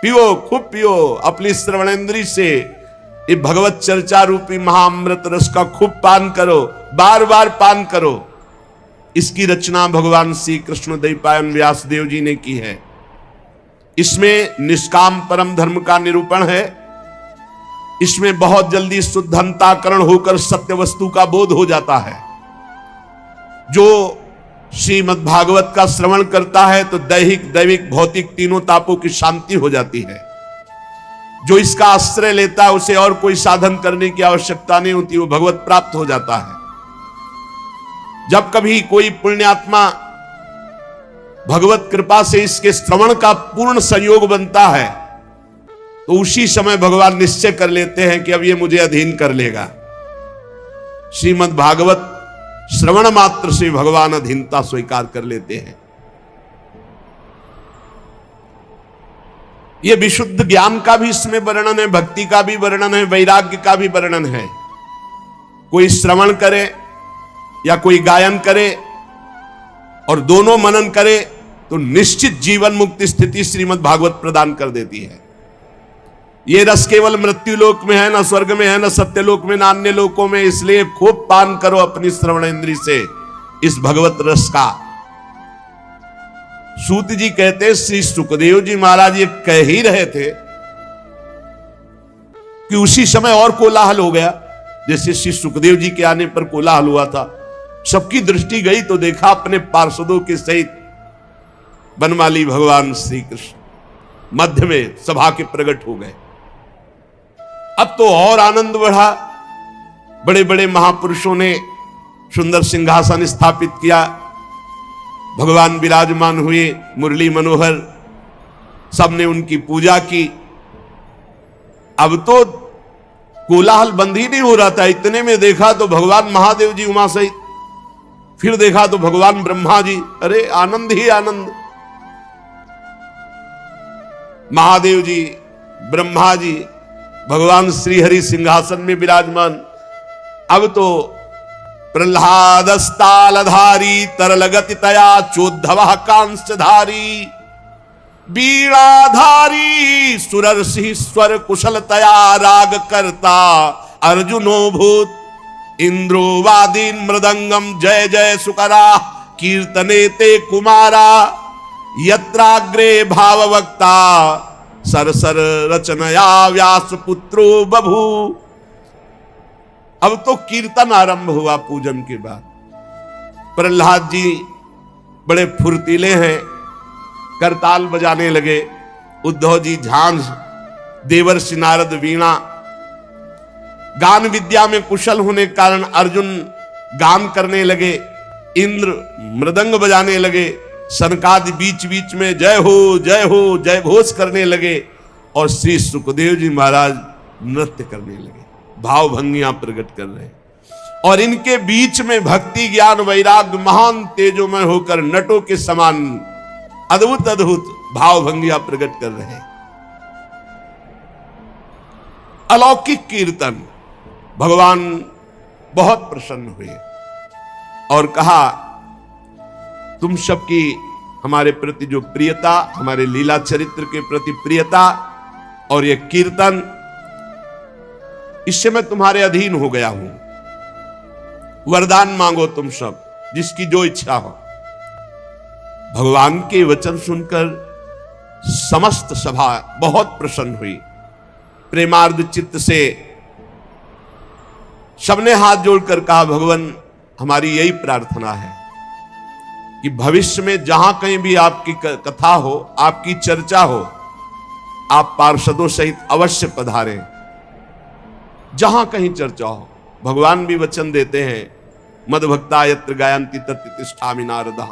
पियो, खूब पियो, अपनी श्रवणेंद्री से ये भगवत चर्चा रूपी महाअमृत रस का खूब पान करो, बार बार पान करो। इसकी रचना भगवान श्री कृष्ण द्वैपायन व्यासदेव जी ने की है। इसमें निष्काम परम धर्म का निरूपण है। इसमें बहुत जल्दी शुद्ध अंतःकरण होकर सत्य वस्तु का बोध हो जाता है। जो श्रीमद् भागवत का श्रवण करता है तो दैहिक, दैविक, भौतिक तीनों तापों की शांति हो जाती है। जो इसका आश्रय लेता है उसे और कोई साधन करने की आवश्यकता नहीं होती, वो भगवत प्राप्त हो जाता है। जब कभी कोई पुण्यात्मा भगवत कृपा से इसके श्रवण का पूर्ण संयोग बनता है तो उसी समय भगवान निश्चय कर लेते हैं कि अब ये मुझे अधीन कर लेगा। श्रीमद् भागवत श्रवण मात्र से भगवान अधीनता स्वीकार कर लेते हैं। यह विशुद्ध ज्ञान का भी इसमें वर्णन है, भक्ति का भी वर्णन है, वैराग्य का भी वर्णन है। कोई श्रवण करे या कोई गायन करे और दोनों मनन करे तो निश्चित जीवन मुक्ति स्थिति श्रीमद् भागवत प्रदान कर देती है। ये रस केवल मृत्यु लोक में है, न स्वर्ग में है, न सत्यलोक में, न अन्य लोकों में। इसलिए खूब पान करो अपनी श्रवण इंद्री से इस भगवत रस का। सूत जी कहते, श्री सुखदेव जी महाराज ये कह ही रहे थे कि उसी समय और कोलाहल हो गया। जैसे श्री सुखदेव जी के आने पर कोलाहल हुआ था, सबकी दृष्टि गई तो देखा अपने पार्षदों के सहित बनमाली भगवान श्री कृष्ण मध्य में सभा के प्रकट हो गए। अब तो और आनंद बढ़ा। बड़े बड़े महापुरुषों ने सुंदर सिंहासन स्थापित किया, भगवान विराजमान हुए, मुरली मनोहर, सबने उनकी पूजा की। अब तो कोलाहल बंद ही नहीं हो रहा था। इतने में देखा तो भगवान महादेव जी उमा सहित, फिर देखा तो भगवान ब्रह्मा जी। अरे आनंद ही आनंद। महादेव जी, ब्रह्मा जी, भगवान श्री हरि सिंहासन में विराजमान। अब तो प्रह्लादस्तालधारी तरलगति तया चोद्धव कांस्यधारी वीणाधारी सुरर्षि स्वर कुशलतया राग करता अर्जुनो भूत इंद्रो वादीन मृदंगम जय जय सुकरा कीर्तने ते कुमारा यत्राग्रे भाववक्ता सरसर रचनया व्यास पुत्रो बभू। अब तो कीर्तन आरंभ हुआ पूजन के बाद। प्रहलाद जी बड़े फुर्तीले हैं, करताल बजाने लगे। उद्धव जी झांझ, देवर्षि नारद वीणा। गान विद्या में कुशल होने के कारण अर्जुन गान करने लगे, इंद्र मृदंग बजाने लगे, सनकादि बीच बीच में जय हो जय घोष करने लगे और श्री सुखदेव जी महाराज नृत्य करने लगे, भाव भंगियां प्रकट कर रहे। और इनके बीच में भक्ति ज्ञान वैराग्य महान तेजोमय होकर नटों के समान अद्भुत अद्भुत भाव भंगियां प्रकट कर रहे। अलौकिक कीर्तन। भगवान बहुत प्रसन्न हुए और कहा, तुम सबकी हमारे प्रति जो प्रियता, हमारे लीला चरित्र के प्रति प्रियता और ये कीर्तन, इससे मैं तुम्हारे अधीन हो गया हूं। वरदान मांगो तुम सब, जिसकी जो इच्छा हो। भगवान के वचन सुनकर समस्त सभा बहुत प्रसन्न हुई। प्रेमार्द चित्त से सबने हाथ जोड़कर कहा, भगवान हमारी यही प्रार्थना है कि भविष्य में जहां कहीं भी आपकी कथा हो, आपकी चर्चा हो, आप पार्षदों सहित अवश्य पधारें। जहां कहीं चर्चा हो। भगवान भी वचन देते हैं, मद्भक्ता यत्र गायन्ति तत्र तिष्ठामि नारदा।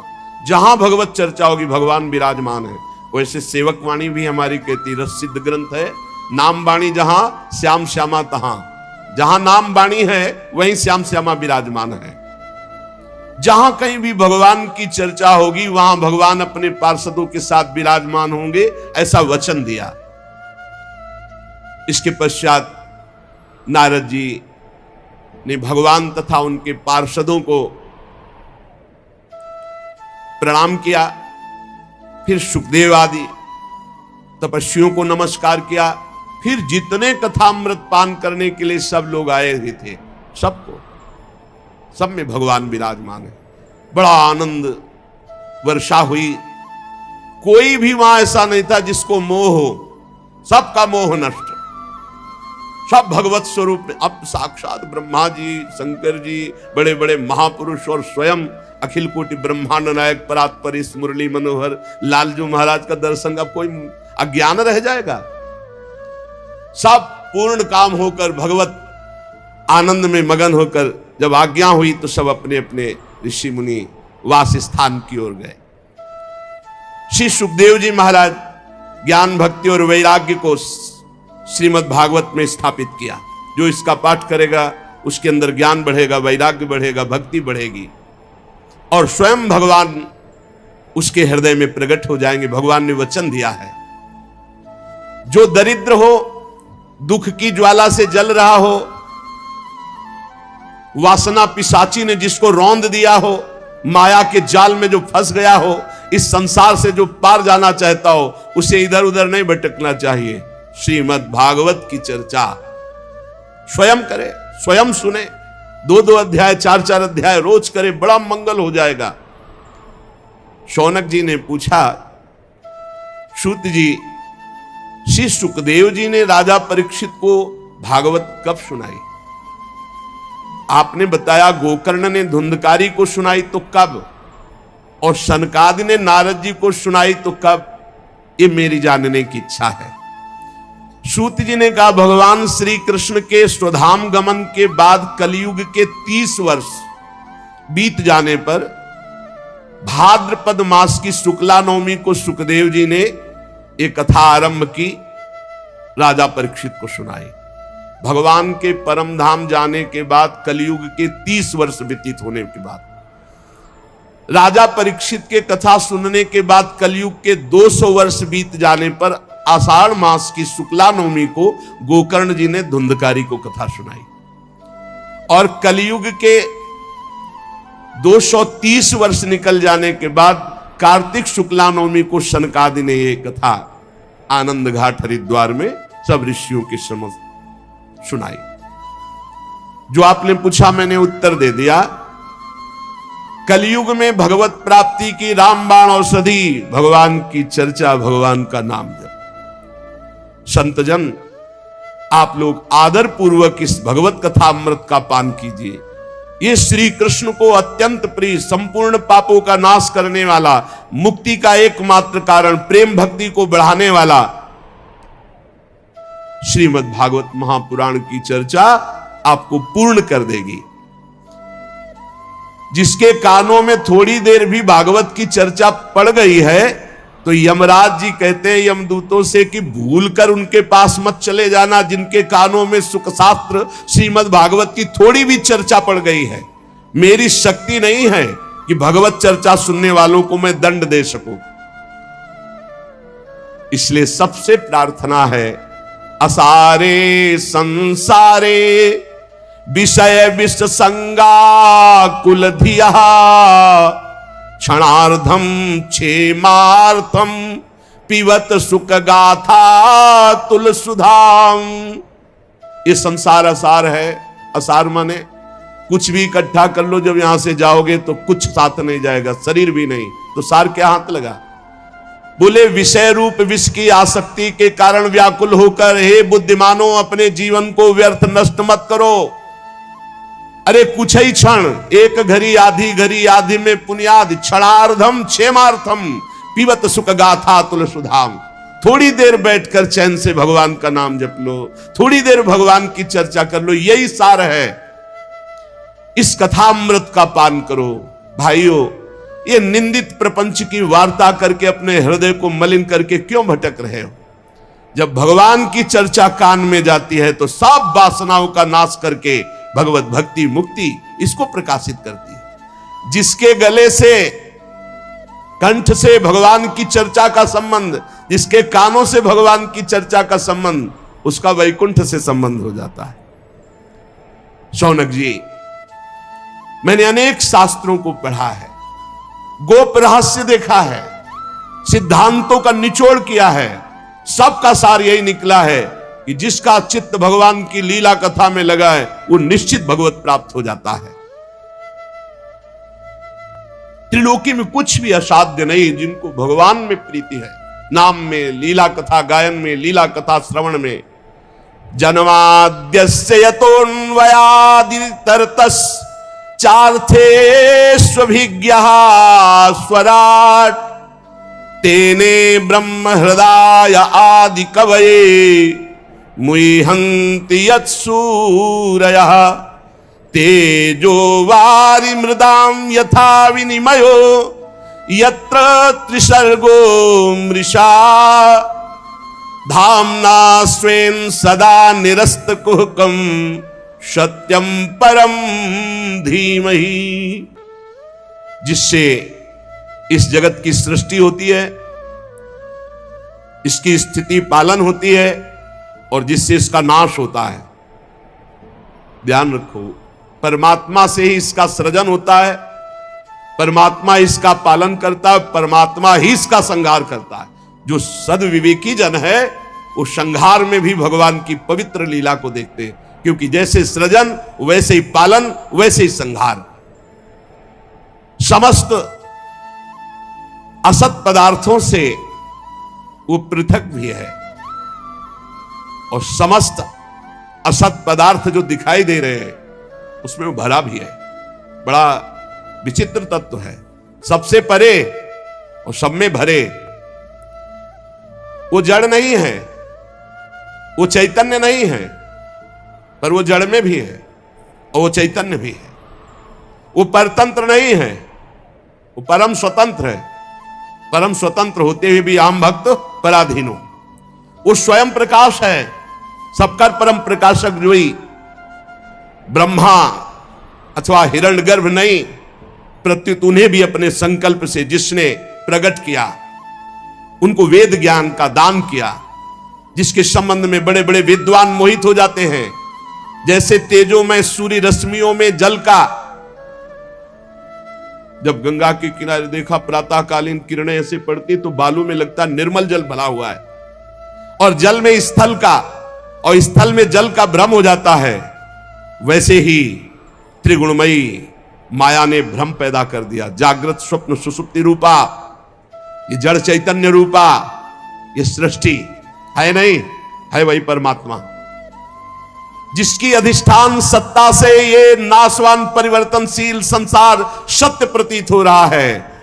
जहां भगवत चर्चा होगी भगवान विराजमान है। वैसे सेवक वाणी भी हमारी कहती, रसिद्ध ग्रंथ है, नाम वाणी जहां श्याम श्यामा तहां। जहां नाम वाणी है वहीं श्याम श्यामा विराजमान है। जहां कहीं भी भगवान की चर्चा होगी वहां भगवान अपने पार्षदों के साथ विराजमान होंगे, ऐसा वचन दिया। इसके पश्चात नारद जी ने भगवान तथा उनके पार्षदों को प्रणाम किया। फिर सुखदेव आदि तपस्वियों को नमस्कार किया। फिर जितने कथामृत पान करने के लिए सब लोग आए हुए थे, सबको, सब में भगवान विराजमान है। बड़ा आनंद वर्षा हुई। कोई भी वहां ऐसा नहीं था जिसको मोह हो, सबका मोह नष्ट। सब भगवत स्वरूप में। अब साक्षात ब्रह्मा जी, शंकर जी, बड़े बड़े महापुरुष और स्वयं अखिल कोटि ब्रह्मांड नायक परात्पर मुरली मनोहर लालजू महाराज का दर्शन, अब कोई अज्ञान रह जाएगा? सब पूर्ण काम होकर भगवत आनंद में मगन होकर जब आज्ञा हुई तो सब अपने अपने ऋषि मुनि वास स्थान की ओर गए। श्री सुखदेव जी महाराज ज्ञान भक्ति और वैराग्य को श्रीमद् भागवत में स्थापित किया। जो इसका पाठ करेगा उसके अंदर ज्ञान बढ़ेगा, वैराग्य बढ़ेगा, भक्ति बढ़ेगी और स्वयं भगवान उसके हृदय में प्रकट हो जाएंगे। भगवान ने वचन दिया है, जो दरिद्र हो, दुख की ज्वाला से जल रहा हो, वासना पिशाची ने जिसको रौंद दिया हो, माया के जाल में जो फंस गया हो, इस संसार से जो पार जाना चाहता हो, उसे इधर उधर नहीं भटकना चाहिए। श्रीमद् भागवत की चर्चा स्वयं करे, स्वयं सुने, 2-2 अध्याय 4-4 अध्याय रोज करे, बड़ा मंगल हो जाएगा। शौनक जी ने पूछा, सूत जी, श्री सुखदेव जी ने राजा परीक्षित को भागवत कब सुनाई? आपने बताया गोकर्ण ने धुंधकारी को सुनाई तो कब, और सनकादि ने नारद जी को सुनाई तो कब? ये मेरी जानने की इच्छा है। सूत जी ने कहा, भगवान श्री कृष्ण के स्वधाम गमन के बाद कलयुग के 30 वर्ष बीत जाने पर भाद्रपद मास की शुक्ला नवमी को सुखदेव जी ने एक कथा आरंभ की, राजा परीक्षित को सुनाई। भगवान के परम धाम जाने के बाद कलयुग के 30 वर्ष व्यतीत होने के बाद, राजा परीक्षित के कथा सुनने के बाद कलयुग के 200 वर्ष बीत जाने पर आषाढ़ मास की शुक्ला नवमी को गोकर्ण जी ने धुंधकारी को कथा सुनाई। और कलयुग के 230 वर्ष निकल जाने के बाद कार्तिक शुक्ला नवमी को सनकादि ने यह कथा आनंद घाट हरिद्वार में सब ऋषियों के समझ सुनाई। जो आपने पूछा मैंने उत्तर दे दिया। कलयुग में भगवत प्राप्ति की रामबाण औषधि भगवान की चर्चा, भगवान का नाम जप। संतजन, आप लोग आदर पूर्वक इस भगवत कथा अमृत का पान कीजिए। ये श्री कृष्ण को अत्यंत प्रिय, संपूर्ण पापों का नाश करने वाला, मुक्ति का एकमात्र कारण, प्रेम भक्ति को बढ़ाने वाला श्रीमद् भागवत महापुराण की चर्चा आपको पूर्ण कर देगी। जिसके कानों में थोड़ी देर भी भागवत की चर्चा पड़ गई है तो यमराज जी कहते हैं यमदूतों से कि भूल कर उनके पास मत चले जाना, जिनके कानों में सुख शास्त्र श्रीमद् भागवत की थोड़ी भी चर्चा पड़ गई है। मेरी शक्ति नहीं है कि भगवत चर्चा सुनने वालों को मैं दंड दे सकूं। इसलिए सबसे प्रार्थना है, असारे संसारे विषय विष संगा कुल धिया क्षणार्धम क्षेमार्थम पिबत सुख गाथा तुल सुधाम। ये संसार असार है। असार माने कुछ भी इकट्ठा कर लो, जब यहां से जाओगे तो कुछ साथ नहीं जाएगा, शरीर भी नहीं, तो सार क्या हाथ लगा। बोले विषय रूप विष की आसक्ति के कारण व्याकुल होकर हे बुद्धिमानों अपने जीवन को व्यर्थ नष्ट मत करो। अरे कुछ ही क्षण, एक घड़ी आधी में पुण्याद, क्षणार्धम क्षेमार्थम पिबत सुख गाथा तुल सुधाम। थोड़ी देर बैठकर चैन से भगवान का नाम जप लो, थोड़ी देर भगवान की चर्चा कर लो, यही सार है। इस कथामृत का पान करो। भाइयों, ये निंदित प्रपंच की वार्ता करके अपने हृदय को मलिन करके क्यों भटक रहे हो? जब भगवान की चर्चा कान में जाती है तो सब वासनाओं का नाश करके भगवत भक्ति मुक्ति इसको प्रकाशित करती है। जिसके गले से, कंठ से भगवान की चर्चा का संबंध, जिसके कानों से भगवान की चर्चा का संबंध, उसका वैकुंठ से संबंध हो जाता है। शौनक जी, मैंने अनेक शास्त्रों को पढ़ा है, गोप रहस्य देखा है, सिद्धांतों का निचोड़ किया है, सबका सार यही निकला है कि जिसका चित्त भगवान की लीला कथा में लगा है वो निश्चित भगवत प्राप्त हो जाता है। त्रिलोकी में कुछ भी असाध्य नहीं जिनको भगवान में प्रीति है, नाम में, लीला कथा गायन में, लीला कथा श्रवण में। जन्माद्यस्य यतोऽन्वयादितरतस् चार्थेष्वभिज्ञः स्वराट् तेने ब्रह्म हृदय आदि कवये मुह्यन्ति यत्सूरयः तेजो वारि मृदां यथा विनिमयो यत्र त्रिसर्गो मृषा धाम्ना स्वेन सदा निरस्तकुहकं सत्यं परम धीमहि। जिससे इस जगत की सृष्टि होती है, इसकी स्थिति पालन होती है और जिससे इसका नाश होता है। ध्यान रखो, परमात्मा से ही इसका सृजन होता है, परमात्मा इसका पालन करता है, परमात्मा ही इसका संहार करता है। जो सद्विवेकी जन है वो संहार में भी भगवान की पवित्र लीला को देखते हैं, क्योंकि जैसे सृजन वैसे ही पालन वैसे ही संहार। समस्त असत पदार्थों से वो पृथक भी है और समस्त असत पदार्थ जो दिखाई दे रहे हैं उसमें वो भरा भी है। बड़ा विचित्र तत्व है, सबसे परे और सब में भरे। वो जड़ नहीं है, वो चैतन्य नहीं है, पर वो जड़ में भी है और वो चैतन्य भी है। वो परतंत्र नहीं है, वो परम स्वतंत्र है। परम स्वतंत्र होते हुए भी आम भक्त पराधीन हो। वो स्वयं प्रकाश है, सबका परम प्रकाशक जो ही ब्रह्मा अथवा हिरण्यगर्भ नहीं, प्रत्युत उन्हें भी अपने संकल्प से जिसने प्रकट किया, उनको वेद ज्ञान का दान किया, जिसके संबंध में बड़े बड़े विद्वान मोहित हो जाते हैं। जैसे तेजोमय सूर्य रश्मियों में जल का, जब गंगा के किनारे देखा प्रातःकालीन किरणें ऐसे पड़ती तो बालू में लगता निर्मल जल भरा हुआ है, और जल में स्थल का और स्थल में जल का भ्रम हो जाता है। वैसे ही त्रिगुणमयी माया ने भ्रम पैदा कर दिया। जागृत स्वप्न सुषुप्ति रूपा, ये जड़ चैतन्य रूपा ये सृष्टि है नहीं, है वही परमात्मा जिसकी अधिष्ठान सत्ता से ये नाशवान परिवर्तनशील संसार सत्य प्रतीत हो रहा है।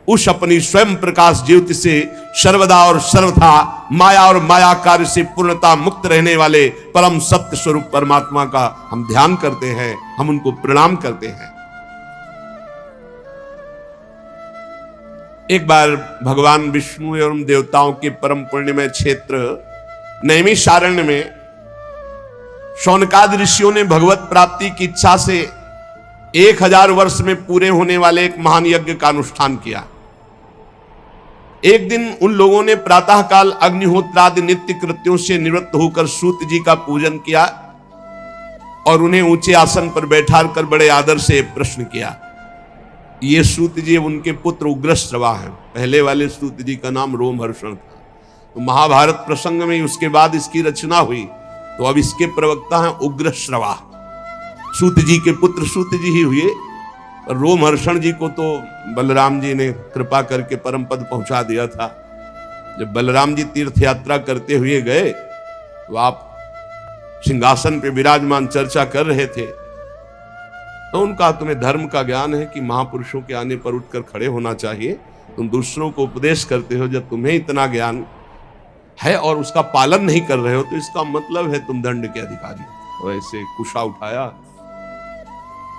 उस अपनी स्वयं प्रकाश ज्योति से सर्वदा और सर्वथा माया और माया कार्य से पूर्णता मुक्त रहने वाले परम सत्य स्वरूप परमात्मा का हम ध्यान करते हैं, हम उनको प्रणाम करते हैं। एक बार भगवान विष्णु एवं देवताओं के परम पुण्यमय क्षेत्र नैमिषारण्य में शौनकादि ऋषियों ने भगवत प्राप्ति की इच्छा से 1000 वर्ष में पूरे होने वाले एक महान यज्ञ का अनुष्ठान किया। एक दिन उन लोगों ने प्रातःकाल अग्निहोत्रादि नित्य कृत्यों से निवृत्त होकर सूत जी का पूजन किया और उन्हें ऊंचे आसन पर बैठा कर बड़े आदर से प्रश्न किया। ये सूत जी उनके पुत्र उग्रश्रवा हैं। पहले वाले सूत जी का नाम रोमहर्षण था। तो महाभारत प्रसंग में उसके बाद इसकी रचना हुई, तो अब इसके प्रवक्ता हैं उग्रश्रवा। सूत जी के पुत्र सूत जी ही हुए, और रोमहर्षण जी को तो बलराम जी ने कृपा करके परम पद पहुंचा दिया था। जब बलराम जी तीर्थ यात्रा करते हुए गए तो आप सिंहासन पे विराजमान चर्चा कर रहे थे, तो उनका तुम्हें धर्म का ज्ञान है कि महापुरुषों के आने पर उठकर खड़े होना चाहिए, तुम दूसरों को उपदेश करते हो, जब तुम्हें इतना ज्ञान है और उसका पालन नहीं कर रहे हो तो इसका मतलब है तुम दंड के अधिकारी हो। और ऐसे कुशा उठाया।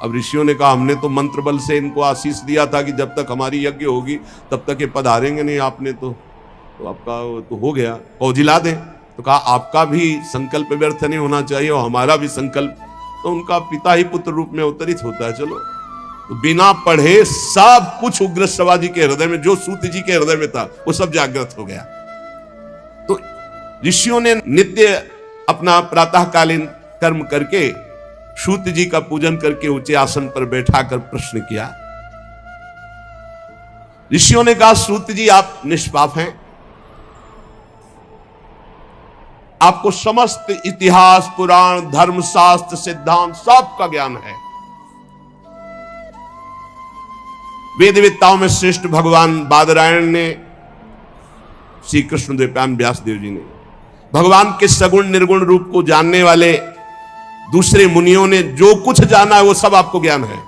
अब ऋषियों ने कहा हमने तो मंत्र बल से इनको आशीष दिया था कि जब तक हमारी यज्ञ होगी तब तक ये पधारेंगे नहीं, आपने तो आपका तो हो गया, कौजिला दें। तो कहा आपका भी संकल्प व्यर्थ नहीं होना चाहिए और हमारा भी संकल्प। तो उनका पिता ही पुत्र रूप में अवतरित होता है। चलो, तो बिना पढ़े सब कुछ उग्रश्रवा जी के हृदय में, जो सूत जी के हृदय में था, वो सब जागृत हो गया। तो ऋषियों ने नित्य अपना प्रातःकालीन कर्म करके सूत जी का पूजन करके ऊंचे आसन पर बैठाकर प्रश्न किया। ऋषियों ने कहा सूत जी आप निष्पाप हैं, आपको समस्त इतिहास, पुराण, धर्मशास्त्र, सिद्धांत सब का ज्ञान है। वेदवेत्ताओं में श्रेष्ठ भगवान बादरायण ने, श्री कृष्ण द्वैपायन व्यासदेव जी ने, भगवान के सगुण निर्गुण रूप को जानने वाले दूसरे मुनियों ने जो कुछ जाना है वो सब आपको ज्ञान है।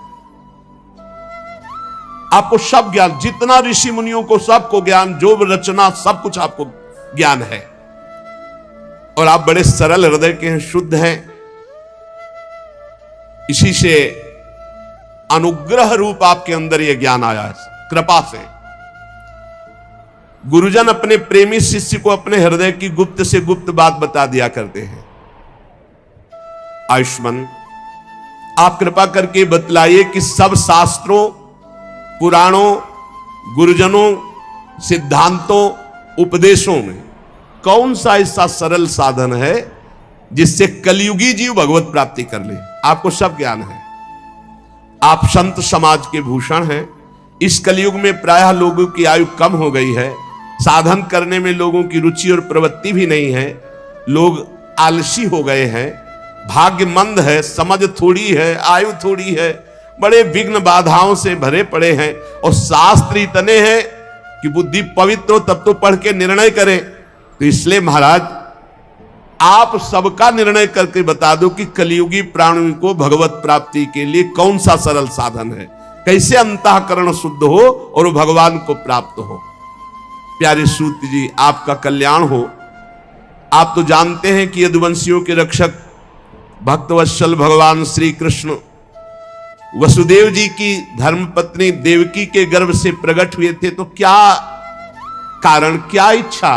आपको सब ज्ञान, जितना ऋषि मुनियों को सबको ज्ञान, जो रचना सब कुछ आपको ज्ञान है। और आप बड़े सरल हृदय के हैं, शुद्ध हैं। इसी से अनुग्रह रूप आपके अंदर यह ज्ञान आया है, कृपा से। गुरुजन अपने प्रेमी शिष्य को अपने हृदय की गुप्त से गुप्त बात बता दिया करते हैं। आयुष्मान, आप कृपा करके बतलाइए कि सब शास्त्रों, पुराणों, गुरुजनों, सिद्धांतों, उपदेशों में कौन सा ऐसा सरल साधन है जिससे कलयुगी जीव भगवत प्राप्ति कर ले? आपको सब ज्ञान है। आप संत समाज के भूषण हैं। इस कलयुग में प्रायः लोगों की आयु कम हो गई है, साधन करने में लोगों की रुचि और प्रवृत्ति भी नहीं है, लोग आलसी हो गए हैं, भाग्य मंद है, समझ थोड़ी है, आयु थोड़ी है, बड़े विघ्न बाधाओं से भरे पड़े हैं, और शास्त्र इतने हैं कि बुद्धि पवित्र हो तब तो पढ़ के निर्णय करें। तो इसलिए महाराज, आप सबका निर्णय करके बता दो कि कलियुगी प्राणियों को भगवत प्राप्ति के लिए कौन सा सरल साधन है, कैसे अंतःकरण शुद्ध हो और भगवान को प्राप्त हो। प्यारे सूत जी, आपका कल्याण हो। आप तो जानते हैं कि यदुवंशियों के रक्षक भक्तवत्सल भगवान श्री कृष्ण वसुदेव जी की धर्मपत्नी देवकी के गर्भ से प्रकट हुए थे। तो क्या कारण, क्या इच्छा,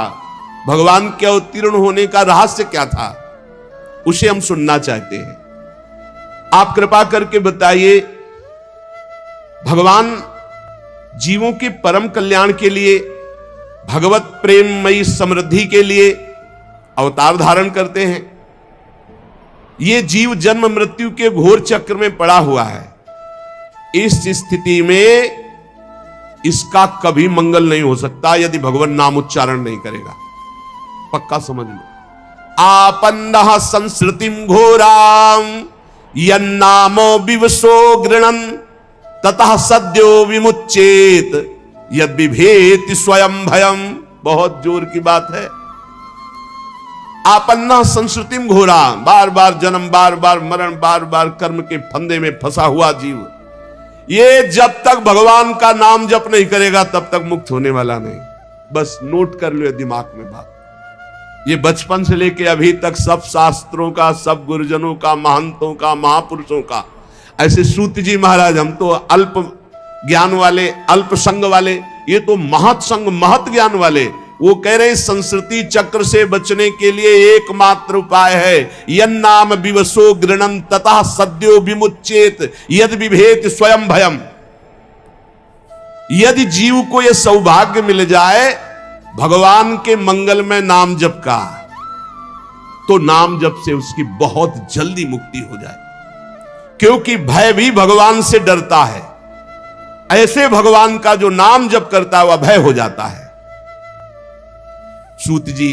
भगवान के अवतीर्ण होने का रहस्य क्या था, उसे हम सुनना चाहते हैं। आप कृपा करके बताइए। भगवान जीवों के परम कल्याण के लिए, भगवत प्रेममयी समृद्धि के लिए अवतार धारण करते हैं। ये जीव जन्म मृत्यु के घोर चक्र में पड़ा हुआ है। इस स्थिति में इसका कभी मंगल नहीं हो सकता यदि भगवान नाम उच्चारण नहीं करेगा। पक्का समझ लो। आपन्नः संस्कृतिम घोराम यन्नामो विवशो गृणन ततः सद्यो विमुच्येत यद विभेति स्वयं भयम। बहुत जोर की बात है। आपन्नः संस्कृतिम घोरा, बार बार जन्म, बार बार मरण, बार बार कर्म के फंदे में फंसा हुआ जीव, ये जब तक भगवान का नाम जप नहीं करेगा तब तक मुक्त होने वाला नहीं। बस नोट कर लो दिमाग में बात। ये बचपन से लेके अभी तक सब शास्त्रों का, सब गुरुजनों का, महंतों का, महापुरुषों का, ऐसे सूत जी महाराज, हम तो अल्प ज्ञान वाले, अल्प संग वाले, ये तो महत संग, महत ज्ञान वाले। वो कह रहे संस्कृति चक्र से बचने के लिए एकमात्र उपाय है, यन्नाम विवशो गृणन ततः सद्यो विमुच्येत यद विभेति स्वयं भयम। यदि जीव को यह सौभाग्य मिल जाए भगवान के मंगलमय नाम जप का, तो नाम जप से उसकी बहुत जल्दी मुक्ति हो जाए। क्योंकि भय भी भगवान से डरता है। ऐसे भगवान का जो नाम जप करता है वह भय हो जाता है। सूत जी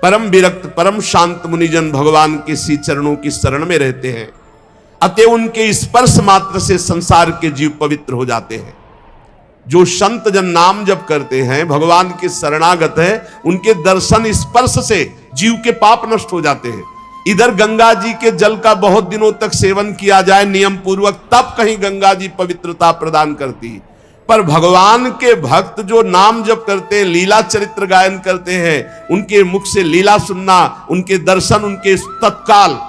परम विरक्त, परम शांत मुनिजन भगवान के श्री चरणों की शरण में रहते हैं। अतः उनके स्पर्श मात्र से संसार के जीव पवित्र हो जाते हैं। जो संत जन नाम जप करते हैं, भगवान के शरणागत है, उनके दर्शन स्पर्श से जीव के पाप नष्ट हो जाते हैं। इधर गंगा जी के जल का बहुत दिनों तक सेवन किया जाए नियम पूर्वक, तब कहीं गंगा जी पवित्रता प्रदान करती। पर भगवान के भक्त जो नाम जप करते हैं, लीला चरित्र गायन करते हैं, उनके मुख से लीला सुनना, उनके दर्शन, उनके तत्काल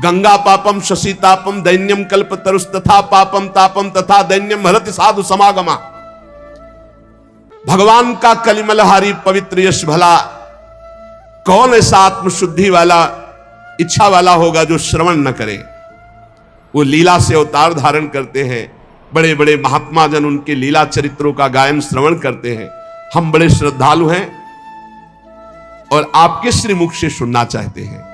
गंगा पापम शशि तापम दैन्यम कल्प तरुस तथा पापम तापम तथा दैन्यम हरति साधु समागमा। भगवान का कलिमलहारी पवित्र यश भला कौन ऐसा आत्मशुद्धि वाला, इच्छा वाला होगा जो श्रवण न करे। वो लीला से अवतार धारण करते हैं। बड़े बड़े महात्मा जन उनके लीला चरित्रों का गायन श्रवण करते हैं। हम बड़े श्रद्धालु हैं और आपके श्रीमुख से सुनना चाहते हैं।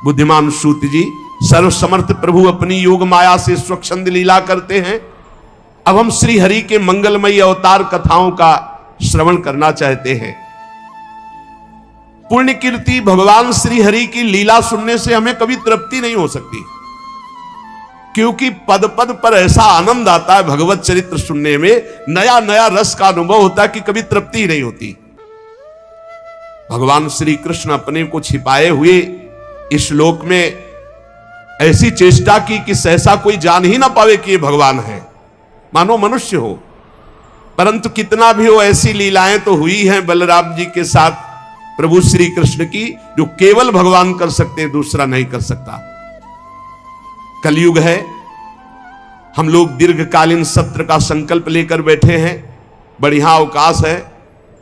बुद्धिमान सूत जी, सर्वसमर्थ प्रभु अपनी योग माया से स्वच्छंद लीला करते हैं। अब हम श्री हरि के मंगलमयी अवतार कथाओं का श्रवण करना चाहते हैं। पुण्य कीर्ति भगवान श्री हरि की लीला सुनने से हमें कभी तृप्ति नहीं हो सकती, क्योंकि पद पद पर ऐसा आनंद आता है भगवत चरित्र सुनने में, नया नया रस का अनुभव होता है कि कभी तृप्ति ही नहीं होती। भगवान श्री कृष्ण अपने को छिपाए हुए इस लोक में ऐसी चेष्टा की कि सहसा कोई जान ही ना पावे कि ये भगवान है, मानो मनुष्य हो। परंतु कितना भी हो, ऐसी लीलाएं तो हुई हैं बलराम जी के साथ प्रभु श्री कृष्ण की, जो केवल भगवान कर सकते हैं, दूसरा नहीं कर सकता। कलयुग है, हम लोग दीर्घकालीन सत्र का संकल्प लेकर बैठे हैं, बढ़िया अवकाश है,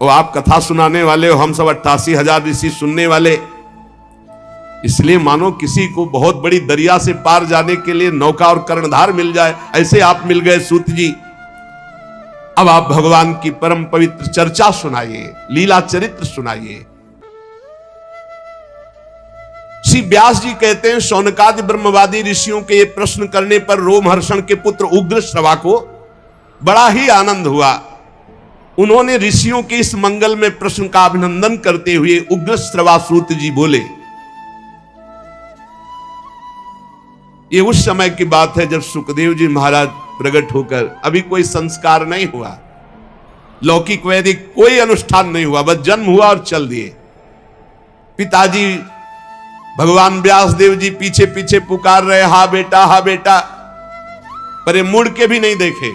और आप कथा सुनाने वाले हो, हम सब 88,000 ऋषि सुनने वाले। इसलिए मानो किसी को बहुत बड़ी दरिया से पार जाने के लिए नौका और कर्णधार मिल जाए, ऐसे आप मिल गए सूत जी। अब आप भगवान की परम पवित्र चर्चा सुनाइए, लीला चरित्र सुनाइए। श्री व्यास जी कहते हैं, शौनकादि ब्रह्मवादी ऋषियों के ये प्रश्न करने पर रोमहर्षण के पुत्र उग्रश्रवा को बड़ा ही आनंद हुआ। उन्होंने ऋषियों के इस मंगल में प्रश्न का अभिनंदन करते हुए उग्रश्रवा सूत जी बोले। ये उस समय की बात है जब सुखदेव जी महाराज प्रकट होकर, अभी कोई संस्कार नहीं हुआ, लौकिक वैदिक कोई अनुष्ठान नहीं हुआ, बस जन्म हुआ और चल दिए। पिताजी भगवान व्यास देव जी पीछे पीछे पुकार रहे, हा बेटा हा बेटा, पर ये मुड़ के भी नहीं देखे।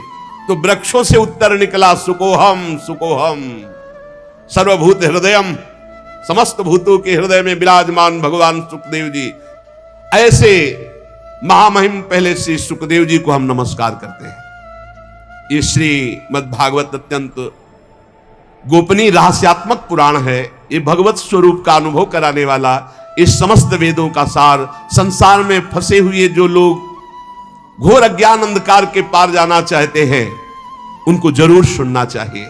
तो वृक्षों से उत्तर निकला, सुकोहम सुकोहम सर्वभूत हृदयम, समस्त भूतों के हृदय में विराजमान भगवान सुखदेव जी। ऐसे महामहिम पहले श्री सुखदेव जी को हम नमस्कार करते हैं। ये श्रीमद् भागवत अत्यंत गोपनीय रहस्यात्मक पुराण है। ये भगवत स्वरूप का अनुभव कराने वाला, इस समस्त वेदों का सार, संसार में फंसे हुए जो लोग घोर अज्ञान अंधकार के पार जाना चाहते हैं, उनको जरूर सुनना चाहिए।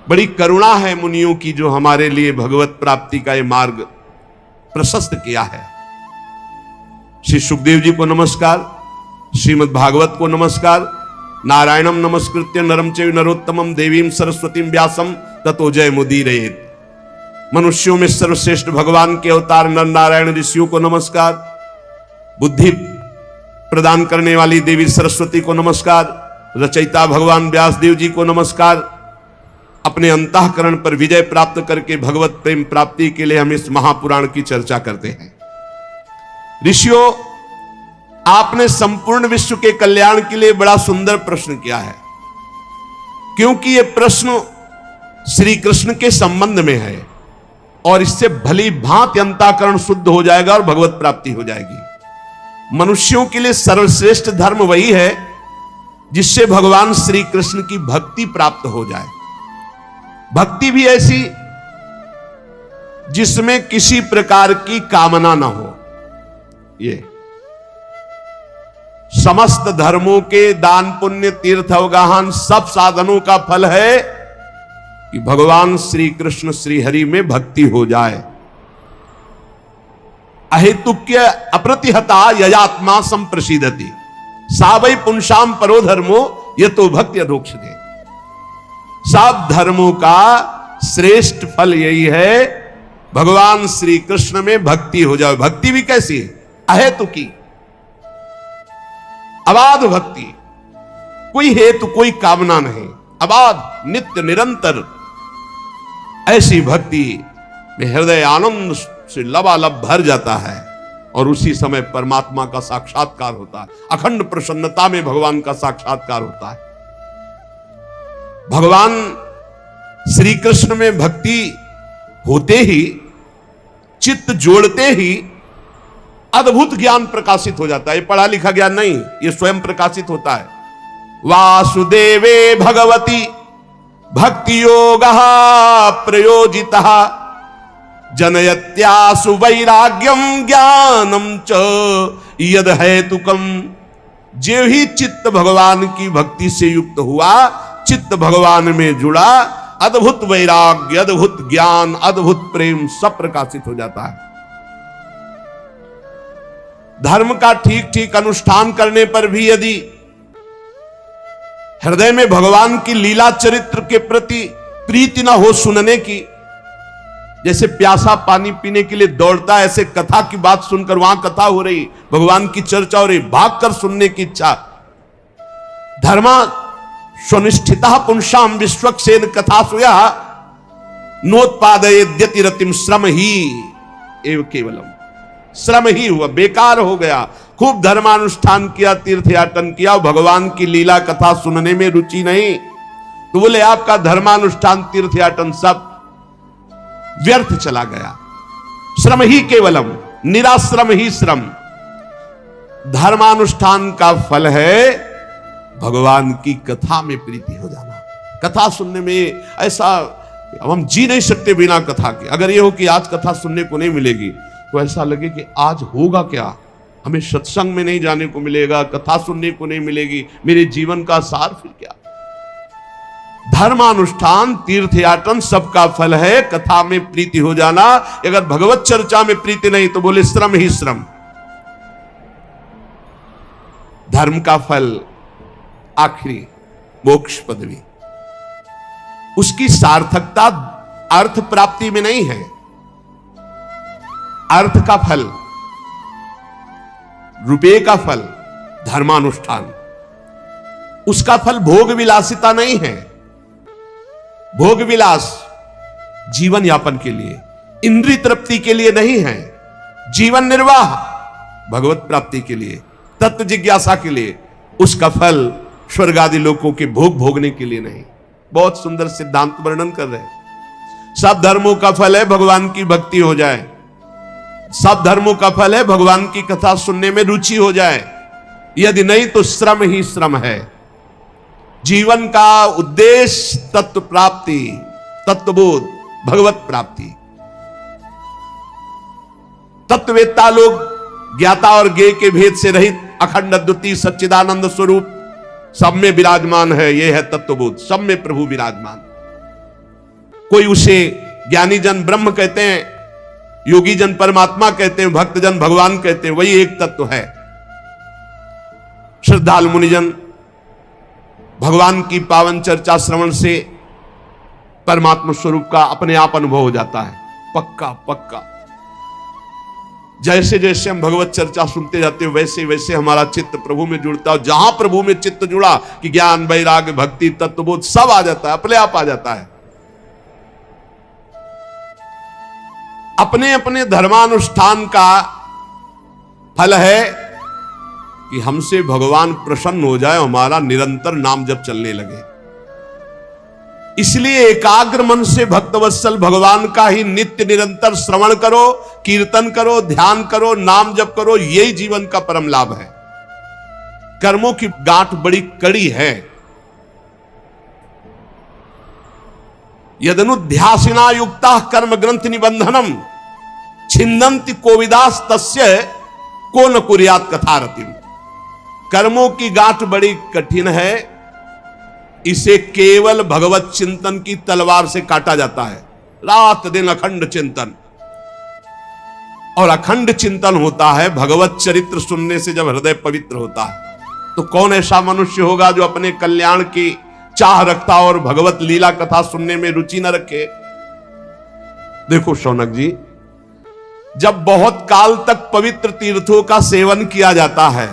बड़ी करुणा है मुनियों की, जो हमारे लिए भगवत प्राप्ति का ये मार्ग प्रशस्त किया है। श्री सुखदेव जी को नमस्कार, श्रीमद् भागवत को नमस्कार। नारायणम नमस्कृत्य नरम चैव नरोत्तमम देवीं सरस्वतीं व्यासम ततो जय मुदीरयेत्। मनुष्यों में सर्वश्रेष्ठ भगवान के अवतार नर नारायण ऋषियों को नमस्कार। बुद्धि प्रदान करने वाली देवी सरस्वती को नमस्कार। रचयिता भगवान व्यास देव जी को नमस्कार। अपने अंतःकरण पर विजय प्राप्त करके भगवत प्रेम प्राप्ति के लिए हम इस महापुराण की चर्चा करते हैं। ऋषियों, आपने संपूर्ण विश्व के कल्याण के लिए बड़ा सुंदर प्रश्न किया है, क्योंकि यह प्रश्न श्री कृष्ण के संबंध में है और इससे भली भांति अंतःकरण शुद्ध हो जाएगा और भगवत प्राप्ति हो जाएगी। मनुष्यों के लिए सर्वश्रेष्ठ धर्म वही है जिससे भगवान श्री कृष्ण की भक्ति प्राप्त हो जाए। भक्ति भी ऐसी जिसमें किसी प्रकार की कामना ना हो। ये समस्त धर्मों के दान पुण्य तीर्थ अवगाहन सब साधनों का फल है कि भगवान श्री कृष्ण श्री हरि में भक्ति हो जाए। अहेतुक्य अप्रतिहता ययात्मा संप्रसिद्धति सा वै पुंसाम परो धर्मो यतो भक्ति अधोक्षते। सब धर्मों का श्रेष्ठ फल यही है, भगवान श्री कृष्ण में भक्ति हो जाए। भक्ति भी कैसी है? अहेतुकी, अबाध भक्ति, कोई हेतु कोई कामना नहीं, अबाध नित्य निरंतर। ऐसी भक्ति में हृदय आनंद से लबालब भर जाता है और उसी समय परमात्मा का साक्षात्कार होता है। अखंड प्रसन्नता में भगवान का साक्षात्कार होता है। भगवान श्री कृष्ण में भक्ति होते ही, चित्त जोड़ते ही अद्भुत ज्ञान प्रकाशित हो जाता है। ये पढ़ा लिखा ज्ञान नहीं, ये स्वयं प्रकाशित होता है। वासुदेवे भगवती भक्ति योगः प्रयोजितः जनयत्यासु वैराग्यम ज्ञानम च यद हेतुकम। जो ही चित्त भगवान की भक्ति से युक्त हुआ, चित्त भगवान में जुड़ा, अद्भुत वैराग्य, अद्भुत ज्ञान, अद्भुत प्रेम सब प्रकाशित हो जाता है। धर्म का ठीक ठीक अनुष्ठान करने पर भी यदि हृदय में भगवान की लीला चरित्र के प्रति प्रीति न हो सुनने की, जैसे प्यासा पानी पीने के लिए दौड़ता है, ऐसे कथा की बात सुनकर, वहां कथा हो रही, भगवान की चर्चा हो रही, भागकर सुनने की इच्छा। धर्मा स्वनिष्ठिता पुंसाम विश्वक्सेन कथा सुया नोत्पादयेद्यति रतिम श्रम ही एव केवलम। श्रम ही हुआ, बेकार हो गया। खूब धर्मानुष्ठान किया, तीर्थयाटन किया, भगवान की लीला कथा सुनने में रुचि नहीं, तो बोले आपका धर्मानुष्ठान तीर्थयाटन सब व्यर्थ चला गया। श्रम ही केवलम, निराश्रम ही श्रम। धर्मानुष्ठान का फल है भगवान की कथा में प्रीति हो जाना। कथा सुनने में ऐसा, अब हम जी नहीं सकते बिना कथा के। अगर ये हो कि आज कथा सुनने को नहीं मिलेगी तो ऐसा लगे कि आज होगा क्या, हमें सत्संग में नहीं जाने को मिलेगा, कथा सुनने को नहीं मिलेगी, मेरे जीवन का सार फिर क्या। धर्मानुष्ठान तीर्थयाटन सबका फल है कथा में प्रीति हो जाना। अगर भगवत चर्चा में प्रीति नहीं तो बोले श्रम ही श्रम। धर्म का फल आखिरी मोक्ष पदवी, उसकी सार्थकता अर्थ प्राप्ति में नहीं है। अर्थ का फल, रुपये का फल धर्मानुष्ठान, उसका फल भोग विलासिता नहीं है। भोग विलास जीवन यापन के लिए, इंद्रिय तृप्ति के लिए नहीं है। जीवन निर्वाह भगवत प्राप्ति के लिए, तत्व जिज्ञासा के लिए, उसका फल स्वर्ग आदि लोकों के भोग भोगने के लिए नहीं। बहुत सुंदर सिद्धांत वर्णन कर रहे हैं। सब धर्मों का फल है भगवान की भक्ति हो जाए, सब धर्मों का फल है भगवान की कथा सुनने में रुचि हो जाए। यदि नहीं तो श्रम ही श्रम है। जीवन का उद्देश्य तत्व प्राप्ति, तत्वबोध, भगवत प्राप्ति। तत्ववेत्ता लोग ज्ञाता और ज्ञेय के भेद से रहित अखंड अद्वितीय सच्चिदानंद स्वरूप सब में विराजमान है। यह है तत्वबोध, सब में प्रभु विराजमान। कोई उसे ज्ञानी जन ब्रह्म कहते हैं, योगी जन परमात्मा कहते हैं, भक्त जन भगवान कहते हैं, वही एक तत्व है। श्रद्धालु मुनिजन भगवान की पावन चर्चा श्रवण से परमात्मा स्वरूप का अपने आप अनुभव हो जाता है, पक्का पक्का। जैसे जैसे हम भगवत चर्चा सुनते जाते हैं वैसे वैसे हमारा चित्त प्रभु में जुड़ता है। जहां प्रभु में चित्त जुड़ा कि ज्ञान वैराग्य भक्ति तत्वबोध सब आ जाता है, अपने आप आ जाता है। अपने अपने धर्मानुष्ठान का फल है कि हमसे भगवान प्रसन्न हो जाए, हमारा निरंतर नाम जप चलने लगे। इसलिए एकाग्र मन से भक्तवत्सल भगवान का ही नित्य निरंतर श्रवण करो, कीर्तन करो, ध्यान करो, नाम जप करो। यही जीवन का परम लाभ है। कर्मों की गांठ बड़ी कड़ी है। यदनुध्यासिना युक्ता कर्म ग्रंथ निबंधनम छिन्दन्ति कोविदास तस्य को न कुर्यात कथारतिम। कर्मों की गांठ बड़ी कठिन है, इसे केवल भगवत चिंतन की तलवार से काटा जाता है। रात दिन अखंड चिंतन, और अखंड चिंतन होता है भगवत चरित्र सुनने से। जब हृदय पवित्र होता है तो कौन ऐसा मनुष्य होगा जो अपने कल्याण की चाह रखता और भगवत लीला कथा सुनने में रुचि न रखे। देखो शौनक जी, जब बहुत काल तक पवित्र तीर्थों का सेवन किया जाता है,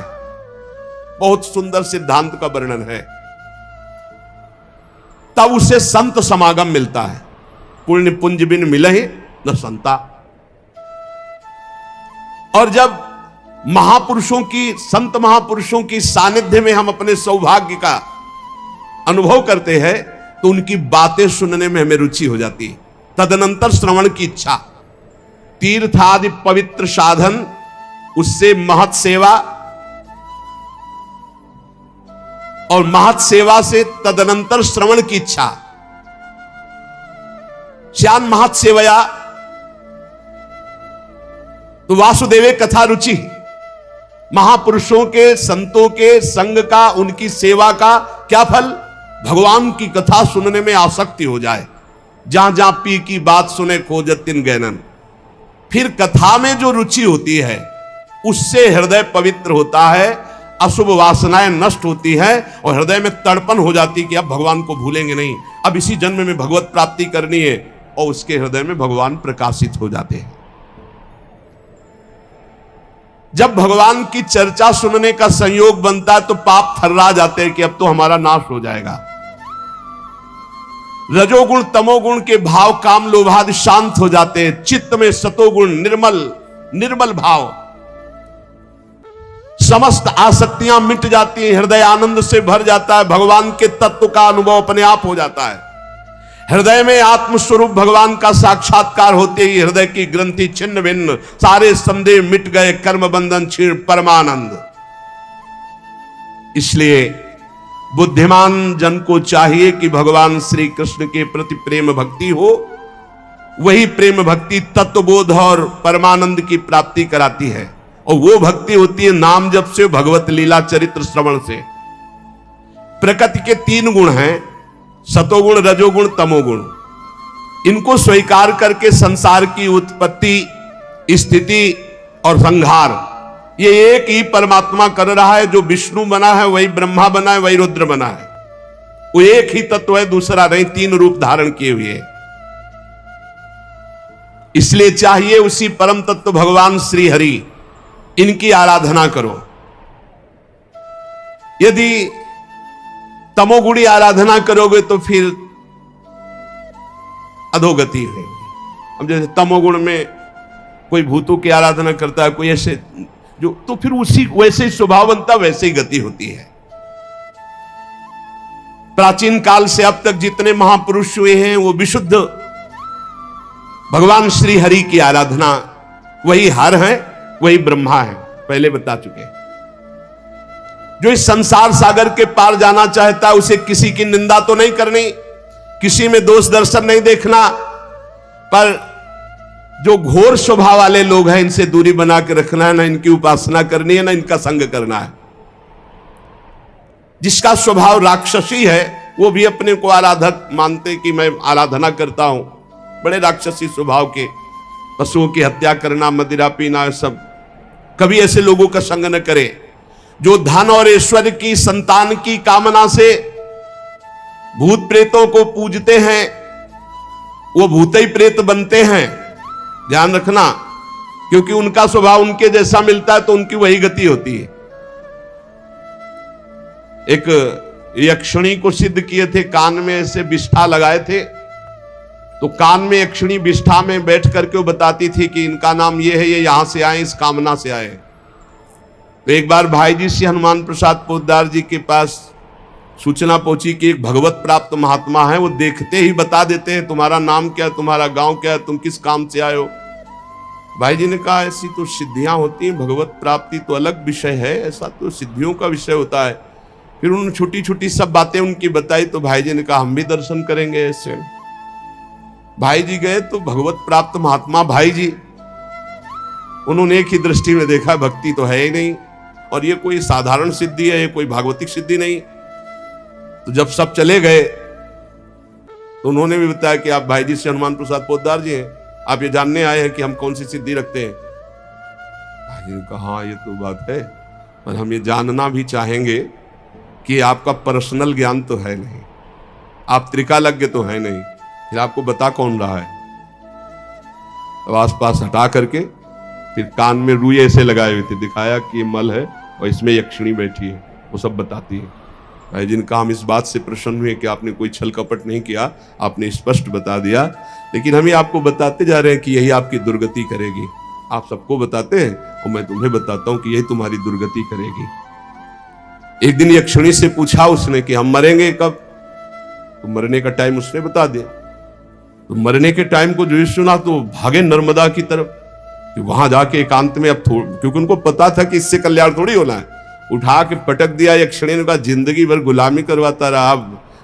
बहुत सुंदर सिद्धांत का वर्णन है, तब उसे संत समागम मिलता है। पुण्य पुंज बिन मिलहि न संता। और जब महापुरुषों की, संत महापुरुषों की सानिध्य में हम अपने सौभाग्य का अनुभव करते हैं तो उनकी बातें सुनने में हमें रुचि हो जाती है। तदनंतर श्रवण की इच्छा। तीर्थादि पवित्र साधन, उससे महत सेवा, और महत सेवा से तदनंतर श्रवण की इच्छा। श्याम महत सेवया तो वासुदेवे कथा रुचि। महापुरुषों के, संतों के संग का, उनकी सेवा का क्या फल? भगवान की कथा सुनने में आसक्ति हो जाए। जहां जहां पी की बात सुने खोजत तिन गैनन। फिर कथा में जो रुचि होती है उससे हृदय पवित्र होता है, अशुभ वासनाएं नष्ट होती है और हृदय में तड़पन हो जाती कि अब भगवान को भूलेंगे नहीं, अब इसी जन्म में भगवत प्राप्ति करनी है। और उसके हृदय में भगवान प्रकाशित हो जाते हैं। जब भगवान की चर्चा सुनने का संयोग बनता है तो पाप थर्रा जाते हैं कि अब तो हमारा नाश हो जाएगा। रजोगुण तमोगुण के भाव काम लोभादि शांत हो जाते हैं। चित्त में सतोगुण निर्मल भाव, समस्त आसक्तियां मिट जाती हैं। हृदय आनंद से भर जाता है। भगवान के तत्व का अनुभव अपने आप हो जाता है। हृदय में आत्मस्वरूप भगवान का साक्षात्कार होते ही हृदय की ग्रंथि छिन्न भिन्न, सारे संदेह मिट गए, कर्म बंधन क्षीण, परमानंद। इसलिए बुद्धिमान जन को चाहिए कि भगवान श्री कृष्ण के प्रति प्रेम भक्ति हो। वही प्रेम भक्ति तत्वबोध और परमानंद की प्राप्ति कराती है। और वो भक्ति होती है नाम जप से, भगवत लीला चरित्र श्रवण से। प्रकृति के 3 गुण हैं, सतोगुण, रजोगुण, तमोगुण। इनको स्वीकार करके संसार की उत्पत्ति, स्थिति और संहार ये एक ही परमात्मा कर रहा है। जो विष्णु बना है वही ब्रह्मा बना है, वही रुद्र बना है। वो एक ही तत्व है, दूसरा नहीं, 3 रूप धारण किए हुए। इसलिए चाहिए उसी परम तत्व भगवान श्री हरि, इनकी आराधना करो। यदि तमोगुणी आराधना करोगे तो फिर अधोगति होगी। अब जैसे तमोगुण में कोई भूतों की आराधना करता है, कोई ऐसे जो, तो फिर उसी वैसे ही स्वभाव बनता, वैसे ही गति होती है। प्राचीन काल से अब तक जितने महापुरुष हुए हैं वो विशुद्ध भगवान श्री हरि की आराधना, वही हर है, वही ब्रह्मा है, पहले बता चुके। जो इस संसार सागर के पार जाना चाहता है उसे किसी की निंदा तो नहीं करनी, किसी में दोष दर्शन नहीं देखना, पर जो घोर स्वभाव वाले लोग हैं इनसे दूरी बना के रखना है। ना इनकी उपासना करनी है, ना इनका संग करना है। जिसका स्वभाव राक्षसी है वो भी अपने को आराधक मानते कि मैं आराधना करता हूं, बड़े राक्षसी स्वभाव के, पशुओं की हत्या करना, मदिरा पीना, सब। कभी ऐसे लोगों का संग न करे। जो धन और ऐश्वर्य की, संतान की कामना से भूत प्रेतों को पूजते हैं वो भूत ही प्रेत बनते हैं, ध्यान रखना। क्योंकि उनका स्वभाव उनके जैसा मिलता है तो उनकी वही गति होती है। एक यक्षिणी को सिद्ध किए थे, कान में ऐसे विष्ठा लगाए थे, तो कान में यक्षिणी विष्ठा में बैठ करके वो बताती थी कि इनका नाम ये है, ये यहां से आए, इस कामना से आए। तो एक बार भाई जी से हनुमान प्रसाद पोद्दार जी के पास सूचना पहुंची कि एक भगवत प्राप्त महात्मा है, वो देखते ही बता देते हैं तुम्हारा नाम क्या, तुम्हारा गांव क्या, तुम किस काम से आए हो। भाई जी ने कहा ऐसी तो सिद्धियां होती हैं, भगवत प्राप्ति तो अलग विषय है, ऐसा तो सिद्धियों का विषय होता है। फिर उन्होंने छोटी छोटी सब बातें उनकी बताई तो भाई जी ने कहा हम भी दर्शन करेंगे ऐसे। भाई जी गए तो भगवत प्राप्त महात्मा भाई जी, उन्होंने एक ही दृष्टि में देखा भक्ति तो है ही नहीं, और ये कोई साधारण सिद्धि है, ये कोई भागवतिक सिद्धि नहीं। तो जब सब चले गए तो उन्होंने भी बताया कि आप भाई जी से हनुमान प्रसाद पोद्दार जी हैं, आप ये जानने आए हैं कि हम कौन सी सिद्धि रखते हैं। भाई जी ने कहा हाँ ये तो बात है, पर हम ये जानना भी चाहेंगे कि आपका पर्सनल ज्ञान तो है नहीं, आप त्रिकालज्ञ तो है नहीं, फिर आपको बता कौन रहा है। तो आस पास हटा करके फिर कान में रुई ऐसे लगाए हुए थे, दिखाया कि ये मल है और इसमें यक्षिणी बैठी है, वो सब बताती है। भाई जी ने कहा हम इस बात से प्रसन्न हुए कि आपने कोई छल कपट नहीं किया, आपने स्पष्ट बता दिया, लेकिन हम आपको बताते जा रहे हैं कि यही आपकी दुर्गति करेगी। आप सबको बताते हैं और मैं तुम्हें बताता हूं कि यही तुम्हारी दुर्गति करेगी। एक दिन यक्षिणी से पूछा उसने कि हम मरेंगे कब, तो मरने का टाइम उसने बता दिया। तो मरने के टाइम को जो सुना तो भागे नर्मदा की तरफ, कि वहां जाके एकांत में अब क्योंकि उनको पता था कि इससे कल्याण थोड़ी होना है, उठा के पटक दिया। यक्षिणी ने कहा जिंदगी भर गुलामी करवाता रहा,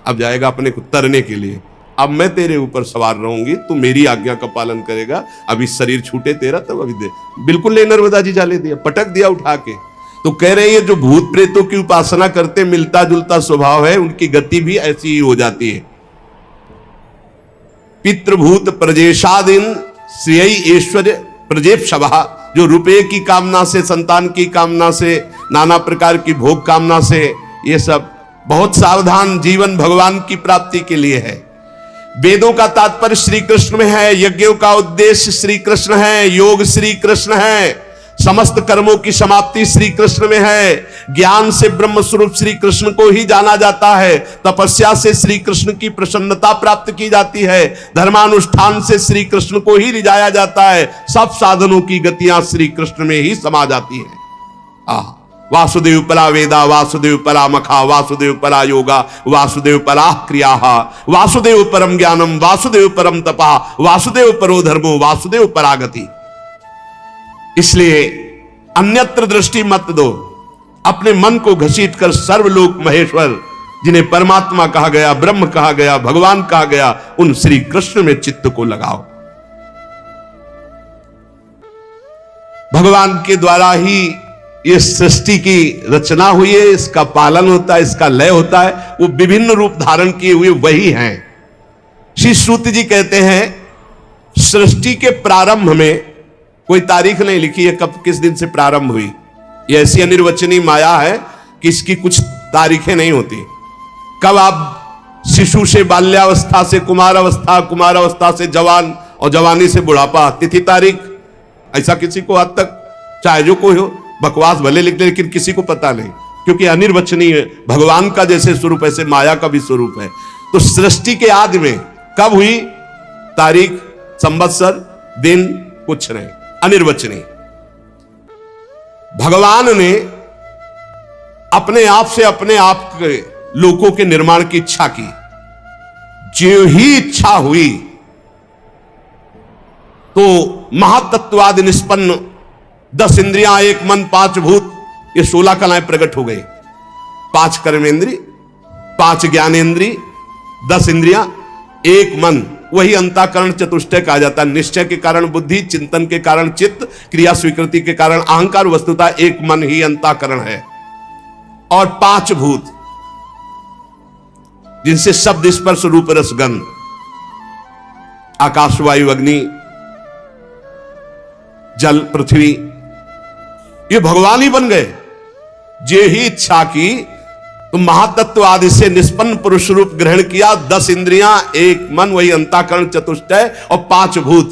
अब जाएगा अपने को तरने के लिए, अब मैं तेरे ऊपर सवार रहूंगी, तू मेरी आज्ञा का पालन करेगा, अभी शरीर छूटे तेरा तब अभी दे। बिल्कुल ले नर्मदा जी जाले दिया, पटक दिया उठा के। तो कह रहे हैं जो भूत प्रेतों की उपासना करते मिलता जुलता स्वभाव है, उनकी गति भी ऐसी ही हो जाती है। पितृभूत प्रजेशादीन श्रेय ऐश्वर्य प्रजेप सभा, जो रुपये की कामना से, संतान की कामना से, नाना प्रकार की भोग कामना से, ये सब बहुत सावधान। जीवन भगवान की प्राप्ति के लिए है। वेदों का तात्पर्य श्री कृष्ण में है, यज्ञों का उद्देश्य श्री कृष्ण है, योग श्री कृष्ण है, समस्त कर्मों की समाप्ति श्री कृष्ण में है, ज्ञान से ब्रह्म स्वरूप श्री कृष्ण को ही जाना जाता है, तपस्या से श्री कृष्ण की प्रसन्नता प्राप्त की जाती है, धर्मानुष्ठान से श्री कृष्ण को ही रिझाया जाता है, सब साधनों की गतियां श्री कृष्ण में ही समा जाती है। वासुदेव परा वेदा, वासुदेव परा मखा, वासुदेव परा योगा, वासुदेव परा क्रिया, वासुदेव परम ज्ञानम, वासुदेव परम तपा, वासुदेव परो धर्मो, वासुदेव परागति। इसलिए अन्यत्र दृष्टि मत दो, अपने मन को घसीट कर सर्वलोक महेश्वर जिन्हें परमात्मा कहा गया, ब्रह्म कहा गया, भगवान कहा गया, उन श्री कृष्ण में चित्त को लगाओ। भगवान के द्वारा ही ये सृष्टि की रचना हुई है, इसका पालन होता है, इसका लय होता है, वो विभिन्न रूप धारण किए हुए वही हैं। श्री श्रुति जी कहते हैं सृष्टि के प्रारंभ में कोई तारीख नहीं लिखी है कब किस दिन से प्रारंभ हुई, ये ऐसी अनिर्वचनीय माया है कि इसकी कुछ तारीखें नहीं होती। कब आप शिशु से बाल्यावस्था से कुमारावस्था, कुमारावस्था से जवान और जवानी से बुढ़ापा, तिथि तारीख ऐसा किसी को आज तक, चाहे जो कोई हो, बकवास भले लिख ले लेकिन किसी को पता नहीं, क्योंकि अनिर्वचनीय भगवान का जैसे स्वरूप ऐसे माया का भी स्वरूप है। तो सृष्टि के आदि में कब हुई, तारीख, संवत्सर, दिन कुछ नहीं, अनिर्वचनीय। भगवान ने अपने आप से अपने आप के लोकों के निर्माण की इच्छा की, जो ही इच्छा हुई तो महातत्वादि निष्पन्न 10 इंद्रियां, 1 मन, 5 भूत, ये 16 कलाएं प्रकट हो गई। 5 कर्मेंद्री, 5 ज्ञानेंद्री, 10 इंद्रियां, 1 मन, वही अंतःकरण चतुष्टय कहा जाता है। निश्चय के कारण बुद्धि, चिंतन के कारण चित्त, क्रिया स्वीकृति के कारण अहंकार, वस्तुतः 1 मन ही अंतःकरण है। और 5 भूत जिनसे शब्द, स्पर्श, रूप, रस, गंध, आकाश, वायु, अग्नि, जल, पृथ्वी, ये भगवान ही बन गए। जे ही इच्छा की तो महातत्व आदि से निष्पन्न पुरुष रूप ग्रहण किया, 10 इंद्रियां, 1 मन, वही अंतःकरण चतुष्टय, और 5 भूत,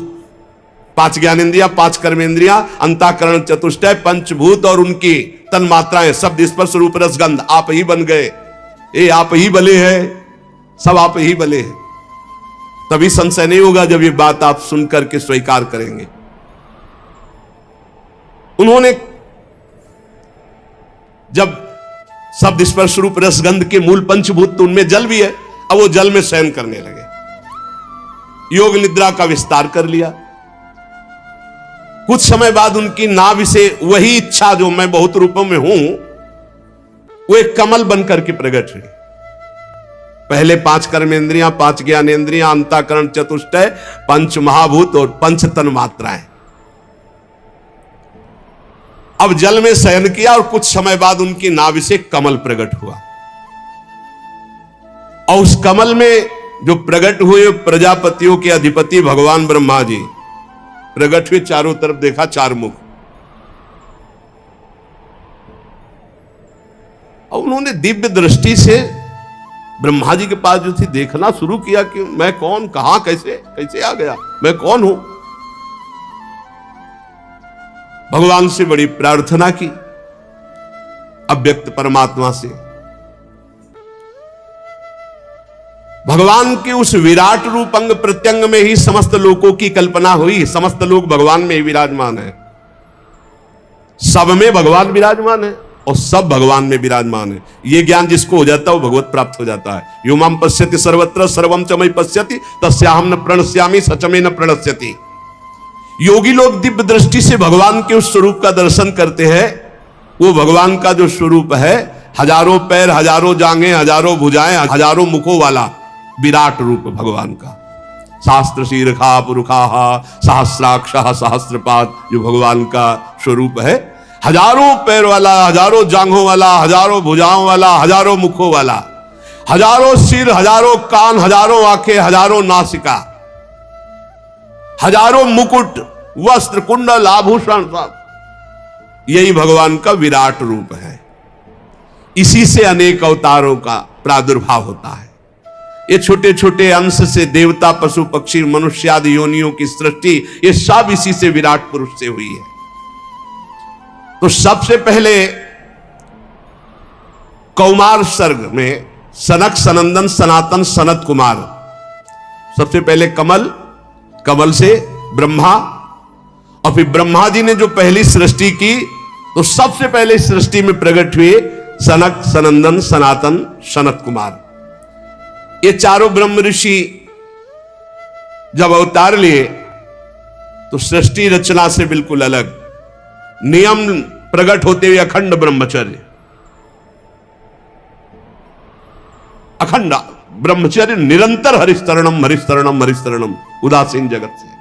5 ज्ञानेंद्रियां, 5 कर्मेंद्रियां, अंतःकरण चतुष्टय, पंचभूत और उनकी तन मात्राएं, शब्द, स्पर्श, रूप, रस, गंध, आप ही बन गए। ये आप ही बले हैं, सब आप ही बले हैं। तभी संशय नहीं होगा जब ये बात आप सुनकर के स्वीकार करेंगे। उन्होंने जब शब्द, स्पर्श, रूप, रस, गंध के मूल पंचभूत तो उनमें जल भी है, अब वो जल में शयन करने लगे, योग निद्रा का विस्तार कर लिया। कुछ समय बाद उनकी नाभि से वही इच्छा जो मैं बहुत रूपों में हूं, वो एक कमल बनकर के प्रकट हुई। पहले 5 कर्मेंद्रियां, 5 ज्ञानेंद्रियां, अंतःकरण चतुष्टय, 5 महाभूत और 5 तन मात्राएं। अब जल में शयन किया और कुछ समय बाद उनकी नाभि से कमल प्रकट हुआ, और उस कमल में जो प्रकट हुए प्रजापतियों के अधिपति भगवान ब्रह्मा जी प्रकट हुए। चारों तरफ देखा, 4 मुख, और उन्होंने दिव्य दृष्टि से ब्रह्मा जी के पास जो थी देखना शुरू किया कि मैं कौन, कहां, कैसे कैसे आ गया, मैं कौन हूं। भगवान से बड़ी प्रार्थना की, अव्यक्त परमात्मा से। भगवान के उस विराट रूप अंग प्रत्यंग में ही समस्त लोकों की कल्पना हुई। समस्त लोग भगवान में ही विराजमान है, सब में भगवान विराजमान है और सब भगवान में विराजमान है। यह ज्ञान जिसको हो जाता है वो भगवत प्राप्त हो जाता है। यो माम पश्यति सर्वत्र सर्वम च मयि पश्यति तस्याहं न प्रणश्यामि सच में न प्रणश्यति। योगी लोग दिव्य दृष्टि से भगवान के उस स्वरूप का दर्शन करते हैं। वो भगवान का जो स्वरूप है, हजारों पैर, हजारों जांघें, हजारों भुजाएं, हजारों मुखों वाला विराट रूप भगवान का। शास्त्र शीर्षा पुरुषा सहस्राक्षः सहस्रपाद, जो भगवान का स्वरूप है, हजारों पैर वाला, हजारों जांघों वाला, हजारों भुजाओं वाला, हजारों मुखों वाला, हजारों सिर, हजारों कान, हजारों आंखें, हजारों नासिका, हजारों मुकुट, वस्त्र, कुंडल, आभूषण, सब यही भगवान का विराट रूप है। इसी से अनेक अवतारों का प्रादुर्भाव होता है। ये छोटे छोटे अंश से देवता, पशु, पक्षी, मनुष्य आदि योनियों की सृष्टि, ये सब इसी से विराट पुरुष से हुई है। तो सबसे पहले कौमार सर्ग में सनक, सनंदन, सनातन, सनत कुमार, सबसे पहले कमल, कमल से ब्रह्मा, और फिर ब्रह्मा जी ने जो पहली सृष्टि की तो सबसे पहले सृष्टि में प्रकट हुए सनक, सनंदन, सनातन, सनत कुमार। ये चारों ब्रह्म ऋषि जब अवतार लिए तो सृष्टि रचना से बिल्कुल अलग, नियम प्रकट होते हुए अखंड ब्रह्मचर्य, अखंड ब्रह्मचर्य, निरंतर हरिस्तरणम हरिस्तरणम हरिस्तरणम, उदासीन जगत से।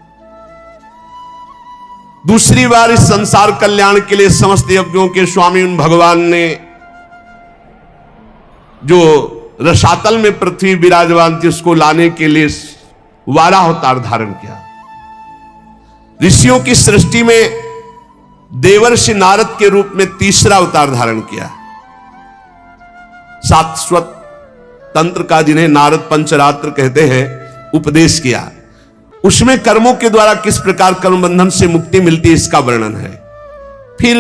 दूसरी बार इस संसार कल्याण के लिए समस्त यज्ञों के स्वामी उन भगवान ने जो रसातल में पृथ्वी विराजमान थी उसको लाने के लिए वाराह अवतार धारण किया। ऋषियों की सृष्टि में देवर्षि नारद के रूप में तीसरा अवतार धारण किया। शाश्वत तंत्र का, जिन्हें नारद पंचरात्र कहते हैं, उपदेश किया। उसमें कर्मों के द्वारा किस प्रकार कर्म बंधन से मुक्ति मिलती है इसका वर्णन है। फिर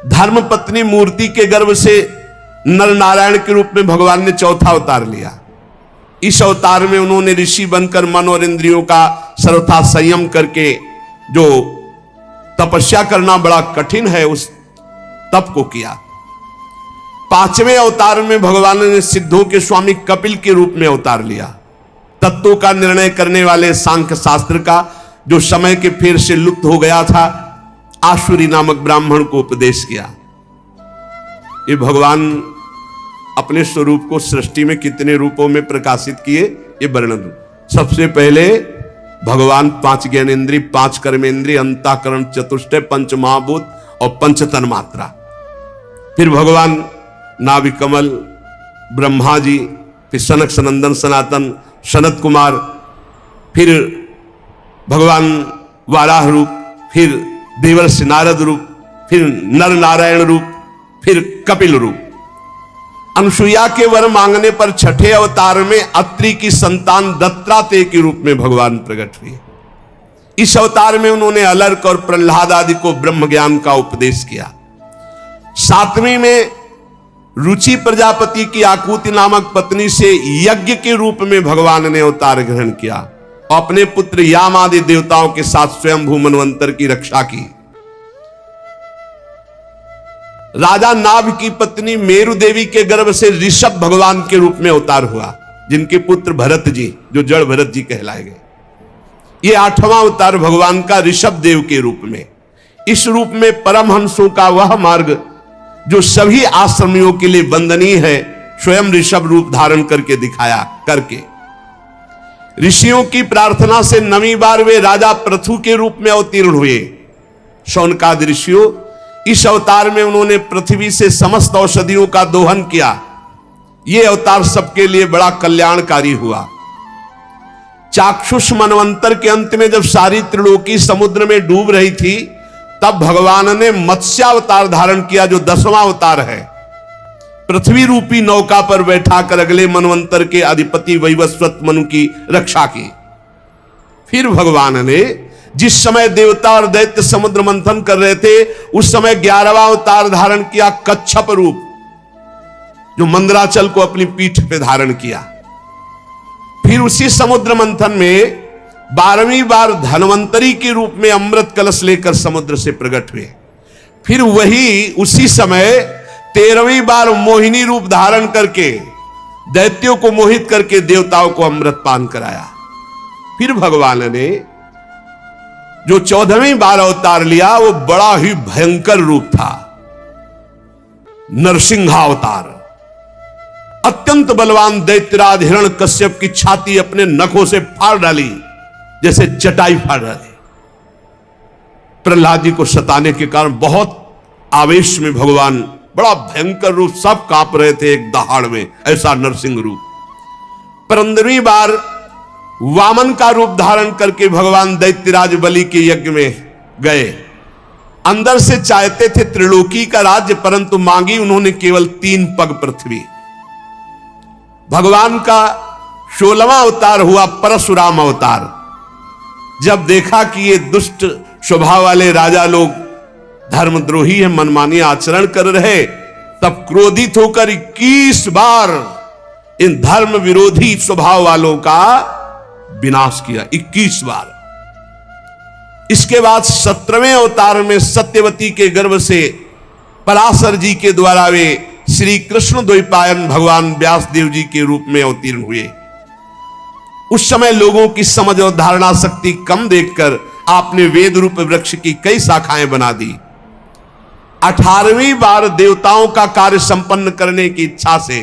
धर्म पत्नी मूर्ति के गर्भ से नर नारायण के रूप में भगवान ने चौथा अवतार लिया। इस अवतार में उन्होंने ऋषि बनकर मन और इंद्रियों का सर्वथा संयम करके, जो तपस्या करना बड़ा कठिन है, उस तप को किया। पांचवें अवतार में भगवान ने सिद्धों के स्वामी कपिल के रूप में अवतार लिया। तत्वों का निर्णय करने वाले सांख्य शास्त्र का, जो समय के फेर से लुप्त हो गया था, आसुरी नामक ब्राह्मण को उपदेश किया। ये भगवान अपने स्वरूप को सृष्टि में कितने रूपों में प्रकाशित किए, ये वर्णन। सबसे पहले भगवान 5 ज्ञानेन्द्रिय, 5 कर्मेंद्रिय, अंतःकरण, चतुष्टय, पंच महाभूत और पंच तन्मात्रा। फिर भगवान नाभि कमल, ब्रह्मा जी, फिर सनक, सनंदन, सनातन, सनत कुमार, फिर भगवान वाराह रूप, फिर देवर्षि नारद रूप, फिर नर नारायण रूप, फिर कपिल रूप। अनुसुईया के वर मांगने पर छठे अवतार में अत्रि की संतान दत्तात्रेय के रूप में भगवान प्रकट हुए। इस अवतार में उन्होंने अलर्क और प्रहलाद आदि को ब्रह्म ज्ञान का उपदेश किया। सातवीं में रुचि प्रजापति की आकुति नामक पत्नी से यज्ञ के रूप में भगवान ने अवतार ग्रहण किया और अपने पुत्र याम आदि देवताओं के साथ स्वयंभू मनवंतर की रक्षा की। राजा नाभ की पत्नी मेरु देवी के गर्भ से ऋषभ भगवान के रूप में अवतार हुआ, जिनके पुत्र भरत जी, जो जड़ भरत जी कहलाए गए। ये 8वां अवतार भगवान का ऋषभ देव के रूप में। इस रूप में परमहंसों का वह मार्ग जो सभी आश्रमियों के लिए वंदनीय है, स्वयं ऋषभ रूप धारण करके दिखाया। करके ऋषियों की प्रार्थना से 9वीं बार वे राजा पृथु के रूप में अवतीर्ण हुए। शौनकादि ऋषियों, इस अवतार में उन्होंने पृथ्वी से समस्त औषधियों का दोहन किया। यह अवतार सबके लिए बड़ा कल्याणकारी हुआ। चाक्षुष मनवंतर के अंत में जब सारी त्रिलोकी समुद्र में डूब रही थी, तब भगवान ने मत्स्यावतार धारण किया, जो 10वां अवतार है। पृथ्वी रूपी नौका पर बैठाकर अगले मनवंतर के अधिपति वैवस्वत मनु की रक्षा की। फिर भगवान ने जिस समय देवता और दैत्य समुद्र मंथन कर रहे थे, उस समय 11वां अवतार धारण किया, कच्छप रूप, जो मंदराचल को अपनी पीठ पे धारण किया। फिर उसी समुद्र मंथन में 12वीं बार धनवंतरी के रूप में अमृत कलश लेकर समुद्र से प्रकट हुए। फिर वही उसी समय 13वीं बार मोहिनी रूप धारण करके दैत्यों को मोहित करके देवताओं को अमृत पान कराया। फिर भगवान ने जो 14वीं बार अवतार लिया, वो बड़ा ही भयंकर रूप था, नरसिंहावतार। अत्यंत बलवान दैत्यराज हिरण्यकश्यप की छाती अपने नखों से फाड़ डाली, जैसे चटाई फाड़ डाली। प्रहलाद जी को सताने के कारण बहुत आवेश में भगवान, बड़ा भयंकर रूप, सब कांप रहे थे एक दहाड़ में, ऐसा नरसिंह रूप। 15वीं बार वामन का रूप धारण करके भगवान दैत्यराज बलि के यज्ञ में गए। अंदर से चाहते थे त्रिलोकी का राज्य, परंतु मांगी उन्होंने केवल 3 पग पृथ्वी। भगवान का 16वां अवतार हुआ परशुराम अवतार। जब देखा कि ये दुष्ट स्वभाव वाले राजा लोग धर्मद्रोही है, मनमानी आचरण कर रहे, तब क्रोधित होकर 21 बार इन धर्म विरोधी स्वभाव वालों का विनाश किया, 21 बार। इसके बाद 17वें अवतार में सत्यवती के गर्भ से पराशर जी के द्वारा वे श्री कृष्ण द्वैपायन भगवान व्यास देव जी के रूप में अवतीर्ण हुए। उस समय लोगों की समझ और धारणा शक्ति कम देखकर आपने वेद रूप वृक्ष की कई शाखाएं बना दी। 18वीं बार देवताओं का कार्य संपन्न करने की इच्छा से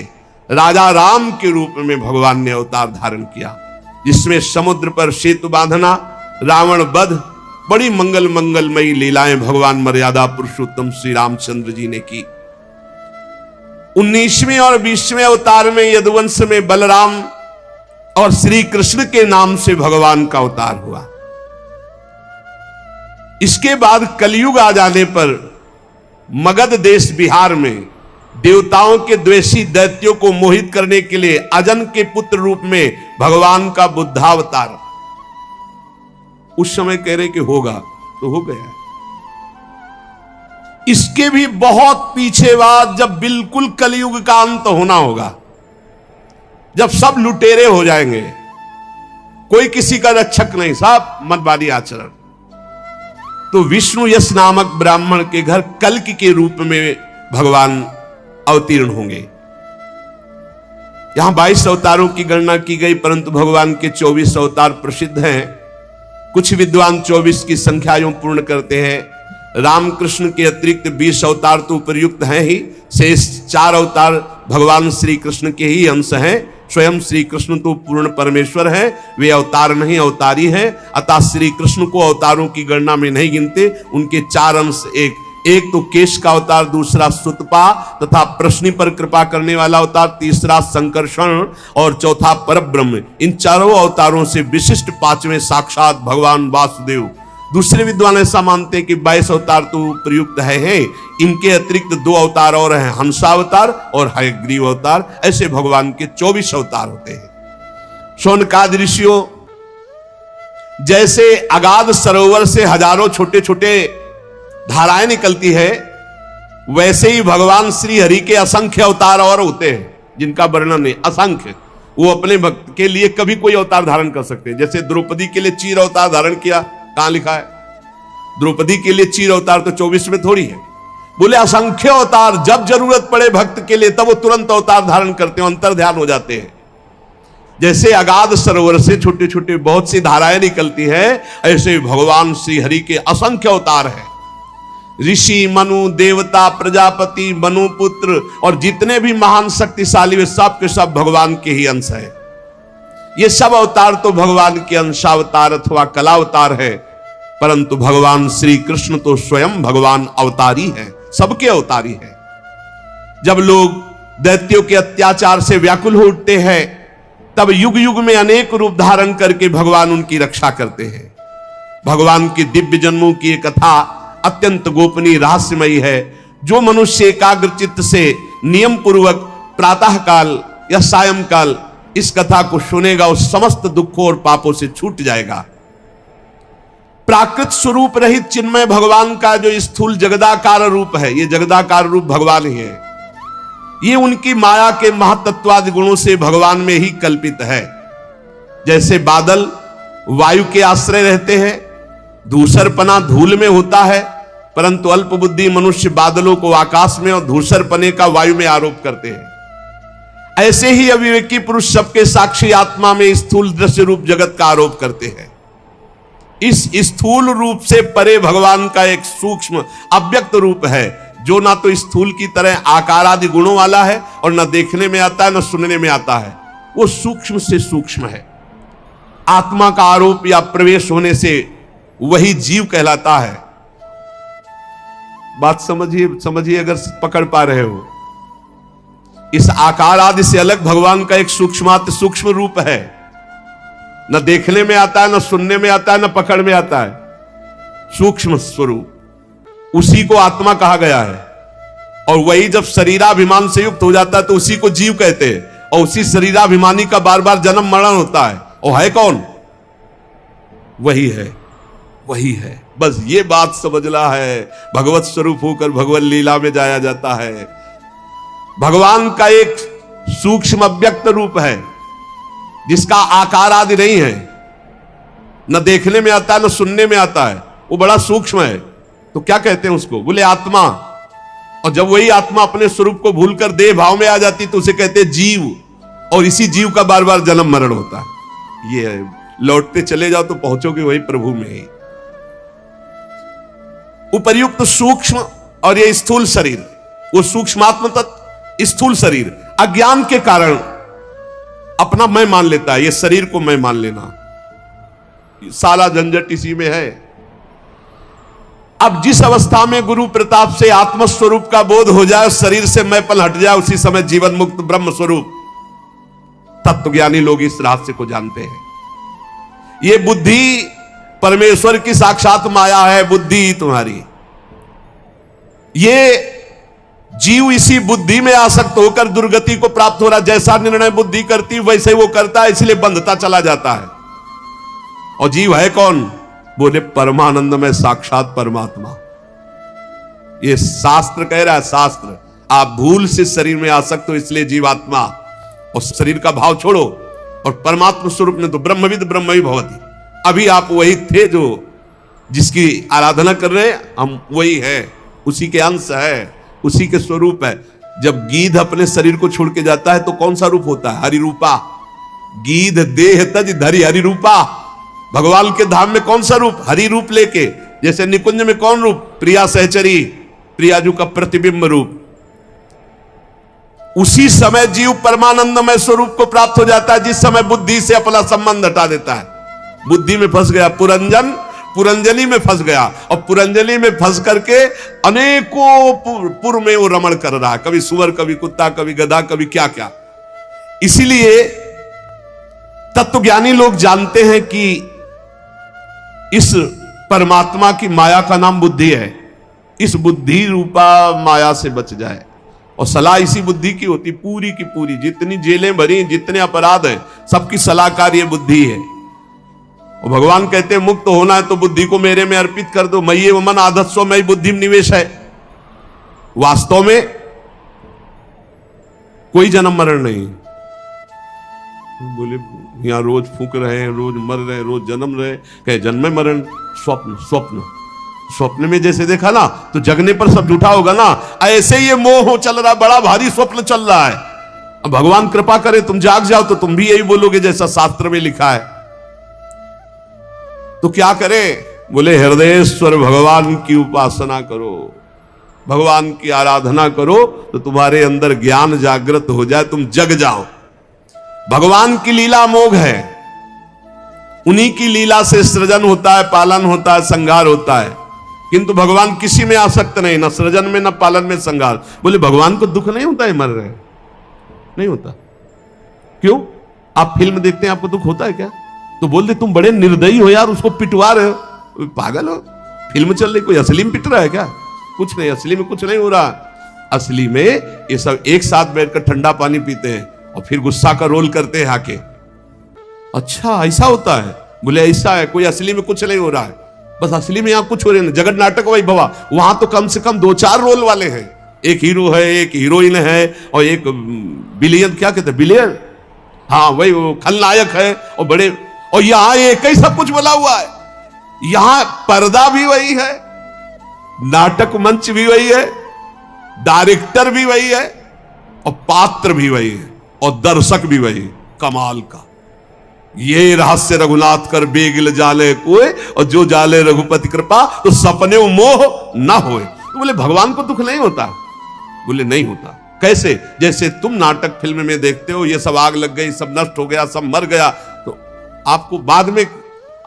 राजा राम के रूप में भगवान ने अवतार धारण किया, जिसमें समुद्र पर सेतु बांधना, रावण वध, बड़ी मंगलमयी लीलाएं भगवान मर्यादा पुरुषोत्तम श्री रामचंद्र जी ने की। 19वें और 20वें अवतार में यदुवंश में बलराम और श्री कृष्ण के नाम से भगवान का अवतार हुआ। इसके बाद कलयुग आ जाने पर मगध देश बिहार में देवताओं के द्वेषी दैत्यों को मोहित करने के लिए अजन के पुत्र रूप में भगवान का बुद्धावतार उस समय कह रहे कि होगा तो हो गया। इसके भी बहुत पीछे बाद जब बिल्कुल कलयुग का अंत होना होगा, जब सब लुटेरे हो जाएंगे, कोई किसी का रक्षक नहीं, सब मनमानी आचरण, तो विष्णु यश नामक ब्राह्मण के घर कल्कि के रूप में भगवान अवतीर्ण होंगे। यहां 22 अवतारों की गणना की गई, परंतु भगवान के 24 अवतार प्रसिद्ध हैं। कुछ विद्वान 24 की संख्या यूं पूर्ण करते हैं। रामकृष्ण के अतिरिक्त 20 अवतार तो उपयुक्त हैं ही, शेष 4 अवतार भगवान श्री कृष्ण के ही अंश हैं। स्वयं श्री कृष्ण तो पूर्ण परमेश्वर है, वे अवतार नहीं अवतारी हैं, अतः श्री कृष्ण को अवतारों की गणना में नहीं गिनते। उनके 4 अंश, एक तो केश का अवतार, दूसरा सुतपा तथा प्रश्नि पर कृपा करने वाला अवतार, तीसरा संकर्षण और चौथा परब्रह्म। इन चारों अवतारों से विशिष्ट 5वें साक्षात भगवान वासुदेव। दूसरे विद्वान ऐसा मानते हैं कि 22 अवतार तो प्रयुक्त है, इनके अतिरिक्त 2 अवतार और हैं, हंसावतार और हयग्रीव अवतार। ऐसे भगवान के 24 अवतार होते हैं। शौनकादि ऋषियों, जैसे अगाध सरोवर से हजारों छोटे छोटे धाराएं निकलती है, वैसे ही भगवान श्री हरि के असंख्य अवतार और होते हैं, जिनका वर्णन नहीं, असंख्य। वो अपने भक्त के लिए कभी कोई अवतार धारण कर सकते हैं। जैसे द्रौपदी के लिए चीर अवतार धारण किया, कहां लिखा है? द्रौपदी के लिए चीर अवतार तो 24 में थोड़ी है। बोले असंख्य अवतार, जब जरूरत पड़े भक्त के लिए तब वो तुरंत अवतार धारण करते हैं, अंतर ध्यान हो जाते हैं। जैसे अगाध सरोवर से छोटे छोटे बहुत सी धाराएं निकलती है, ऐसे भगवान श्री हरि के असंख्य अवतार हैं। ऋषि, मनु, देवता, प्रजापति, मनु पुत्र और जितने भी महान शक्तिशाली वे सब के सब भगवान के ही अंश हैं। ये सब अवतार तो भगवान के अंशावतार अथवा कलावतार है, परंतु भगवान श्री कृष्ण तो स्वयं भगवान अवतारी है, सबके अवतारी है। जब लोग दैत्यों के अत्याचार से व्याकुल हो उठते हैं, तब युग युग में अनेक रूप धारण करके भगवान उनकी रक्षा करते हैं। भगवान की दिव्य जन्मों की एक कथा अत्यंत गोपनीय रहस्यमयी है। जो मनुष्य एकाग्र चित्त से नियम पूर्वक प्रातः काल या सायंकाल इस कथा को सुनेगा, उस समस्त दुखों और पापों से छूट जाएगा। प्राकृत स्वरूप रहित चिन्मय भगवान का जो स्थूल जगदाकार रूप है, ये जगदाकार रूप भगवान ही है। ये उनकी माया के महतत्वादि गुणों से भगवान में ही कल्पित है। जैसे बादल वायु के आश्रय रहते हैं, धूसरपना धूल में होता है, परंतु अल्प बुद्धि मनुष्य बादलों को आकाश में और धूसरपने का वायु में आरोप करते हैं। ऐसे ही अविवेकी पुरुष सबके साक्षी आत्मा में स्थूल दृश्य रूप जगत का आरोप करते हैं। इस स्थूल रूप से परे भगवान का एक सूक्ष्म अव्यक्त रूप है, जो ना तो स्थूल की तरह आकार आदि गुणों वाला है और ना देखने में आता है, ना सुनने में आता है। वो सूक्ष्म से सूक्ष्म है। आत्मा का आरोप या प्रवेश होने से वही जीव कहलाता है। बात समझिए अगर पकड़ पा रहे हो। इस आकार आदि से अलग भगवान का एक सूक्ष्माति सूक्ष्म रूप है, न देखने में आता है, न सुनने में आता है, न पकड़ में आता है। सूक्ष्म स्वरूप, उसी को आत्मा कहा गया है। और वही जब शरीराभिमान से युक्त हो जाता है तो उसी को जीव कहते हैं। और उसी शरीराभिमानी का बार बार जन्म मरण होता है। और है कौन? वही है, वही है। बस ये बात समझना है। भगवत स्वरूप होकर भगवत लीला में जाया जाता है। भगवान का एक सूक्ष्म अव्यक्त रूप है जिसका आकार आदि नहीं है, न देखने में आता है न सुनने में आता है, वो बड़ा सूक्ष्म है। तो क्या कहते हैं उसको? बोले आत्मा। और जब वही आत्मा अपने स्वरूप को भूलकर देह भाव में आ जाती तो उसे कहते हैं जीव। और इसी जीव का बार बार जन्म मरण होता है। ये लौटते चले जाओ तो पहुंचोगे वही प्रभु में ही। उपर्युक्त सूक्ष्म और ये स्थूल शरीर, वो सूक्ष्मात्म तत्व, स्थूल शरीर अज्ञान के कारण अपना मैं मान लेता है। ये शरीर को मैं मान लेना, साला झंझट इसी में है। अब जिस अवस्था में गुरु प्रताप से आत्मस्वरूप का बोध हो जाए, शरीर से मैंपन हट जाए, उसी समय जीवन मुक्त ब्रह्म स्वरूप तत्वज्ञानी लोग इस रहस्य को जानते हैं। ये बुद्धि परमेश्वर की साक्षात माया है, बुद्धि तुम्हारी। ये जीव इसी बुद्धि में आसक्त होकर दुर्गति को प्राप्त हो रहा। जैसा निर्णय बुद्धि करती वैसे वो करता है, इसलिए बंधता चला जाता है। और जीव है कौन? बोले परमानंद में साक्षात परमात्मा। ये शास्त्र कह रहा है, शास्त्र। आप भूल से शरीर में आसक्त हो इसलिए जीवात्मा, और शरीर का भाव छोड़ो और परमात्मा स्वरूप में तो ब्रह्मविद ब्रह्म ही भवति। अभी आप वही थे जो जिसकी आराधना कर रहे हैं, हम वही है, उसी के अंश है, उसी के स्वरूप है। जब गीध अपने शरीर को छोड़ के जाता है तो कौन सा रूप होता है? हरि रूपा। गीध देह तज धरि हरि रूपा। भगवान के धाम में कौन सा रूप? हरि रूप लेके। जैसे निकुंज में कौन रूप? प्रिया सहचरी, प्रियाजू का प्रतिबिंब रूप। उसी समय जीव परमानंदमय स्वरूप को प्राप्त हो जाता है जिस समय बुद्धि से अपना संबंध हटा देता है। बुद्धि में फंस गया, पुरंजन पुरंजनी में फंस गया, और पुरंजनी में फंस करके अनेकों पुर में वो रमण कर रहा है, कभी सुअर, कभी कुत्ता, कभी गधा, कभी क्या क्या। इसीलिए तत्वज्ञानी लोग जानते हैं कि इस परमात्मा की माया का नाम बुद्धि है। इस बुद्धि रूपा माया से बच जाए। और सलाह इसी बुद्धि की होती, पूरी की पूरी। जितनी जेलें भरी, जितने अपराध हैं, सबकी सलाहकार ये बुद्धि है। और भगवान कहते हैं मुक्त होना है तो बुद्धि को मेरे में अर्पित कर दो। मय्ये मन आधत्स्व मयि बुद्धि निवेश है। वास्तव में कोई जन्म मरण नहीं। बोले यहां रोज फूक रहे हैं, रोज मर रहे हैं, रोज जन्म रहे, कहे जन्म मरण स्वप्न। स्वप्न स्वप्न में जैसे देखा ना तो जगने पर सब झूठा होगा ना, ऐसे ये मोह चल रहा, बड़ा भारी स्वप्न चल रहा है। अब भगवान कृपा करे तुम जाग जाओ तो तुम भी यही बोलोगे जैसा शास्त्र में लिखा है। तो क्या करें? बोले हृदयेश्वर भगवान की उपासना करो, भगवान की आराधना करो, तो तुम्हारे अंदर ज्ञान जागृत हो जाए, तुम जग जाओ। भगवान की लीला अमोघ है। उन्हीं की लीला से सृजन होता है, पालन होता है, संहार होता है। किंतु भगवान किसी में आसक्त नहीं, ना सृजन में, ना पालन में, संहार। बोले भगवान को दुख नहीं होता है मर रहे? नहीं होता। क्यों? आप फिल्म देखते हैं, आपको दुख होता है क्या? तो बोल दे तुम बड़े निर्दयी हो यार, उसको पिटवा रहे हो। पागल हो? फिल्म चल रही, कोई असली में पिट रहा है क्या? कुछ नहीं, असली में कुछ नहीं हो रहा। असली में ये सब एक साथ बैठकर ठंडा पानी पीते हैं और फिर गुस्सा का रोल करते हैं आके। अच्छा ऐसा होता है? बोले ऐसा है, कोई असली में कुछ नहीं हो रहा है, बस असली में यहां कुछ हो रहा है। जगत नाटक वही भवा, वहां तो कम से कम 2-4 रोल वाले हैं। एक हीरो है, एक हीरोइन है, और एक बिलियन, क्या कहते हैं, बिलियन, हाँ वही वो खलनायक है, और बड़े, और यहां एक ही सब कुछ बोला हुआ है। यहां पर्दा भी वही है, नाटक मंच भी वही है, डायरेक्टर भी वही है, और पात्र भी वही है, और दर्शक भी वही। कमाल का ये रहस्य रघुनाथ कर बेगिल जाले कोई, और जो जाले रघुपति कृपा तो सपने मोह ना होए। तो बोले भगवान को दुख नहीं होता? बोले नहीं होता। कैसे? जैसे तुम नाटक फिल्म में देखते हो, ये सब आग लग गई, सब नष्ट हो गया, सब मर गया, तो आपको बाद में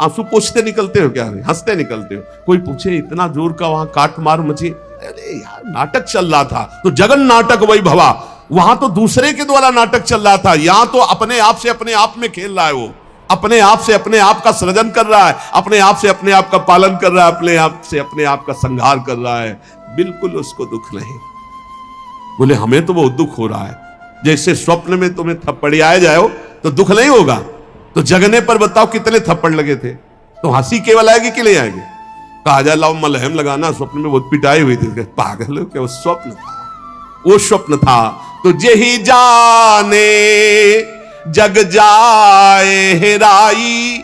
आंसू पोंछते निकलते हो क्या? हंसते निकलते हो। कोई पूछे इतना जोर का वहां काट मार मची, अरे यार नाटक चल रहा था। तो जगन नाटक वही भवा, वहां तो दूसरे के द्वारा नाटक चल रहा था, यहां तो अपने आप से अपने आप में खेल रहा है। वो अपने आप से अपने आप का सृजन कर रहा है, अपने आप से अपने आप का पालन कर रहा है, अपने आप से अपने आप का संहार कर रहा है। बिल्कुल उसको दुख नहीं। बोले हमें तो बहुत दुख हो रहा है। जैसे स्वप्न में तुम्हें थप्पड़ियाए जाओ तो दुख नहीं होगा, तो जगने पर बताओ कितने थप्पड़ लगे थे, तो हंसी केवल आएगी कि नहीं आएगी? कहा जाए लाओ मलहम लगाना, स्वप्न में बहुत पिटाई हुई थी। पागल हो क्या, वो स्वप्न था, वो स्वप्न था। तो जेहि जाने जग जाए हेराई,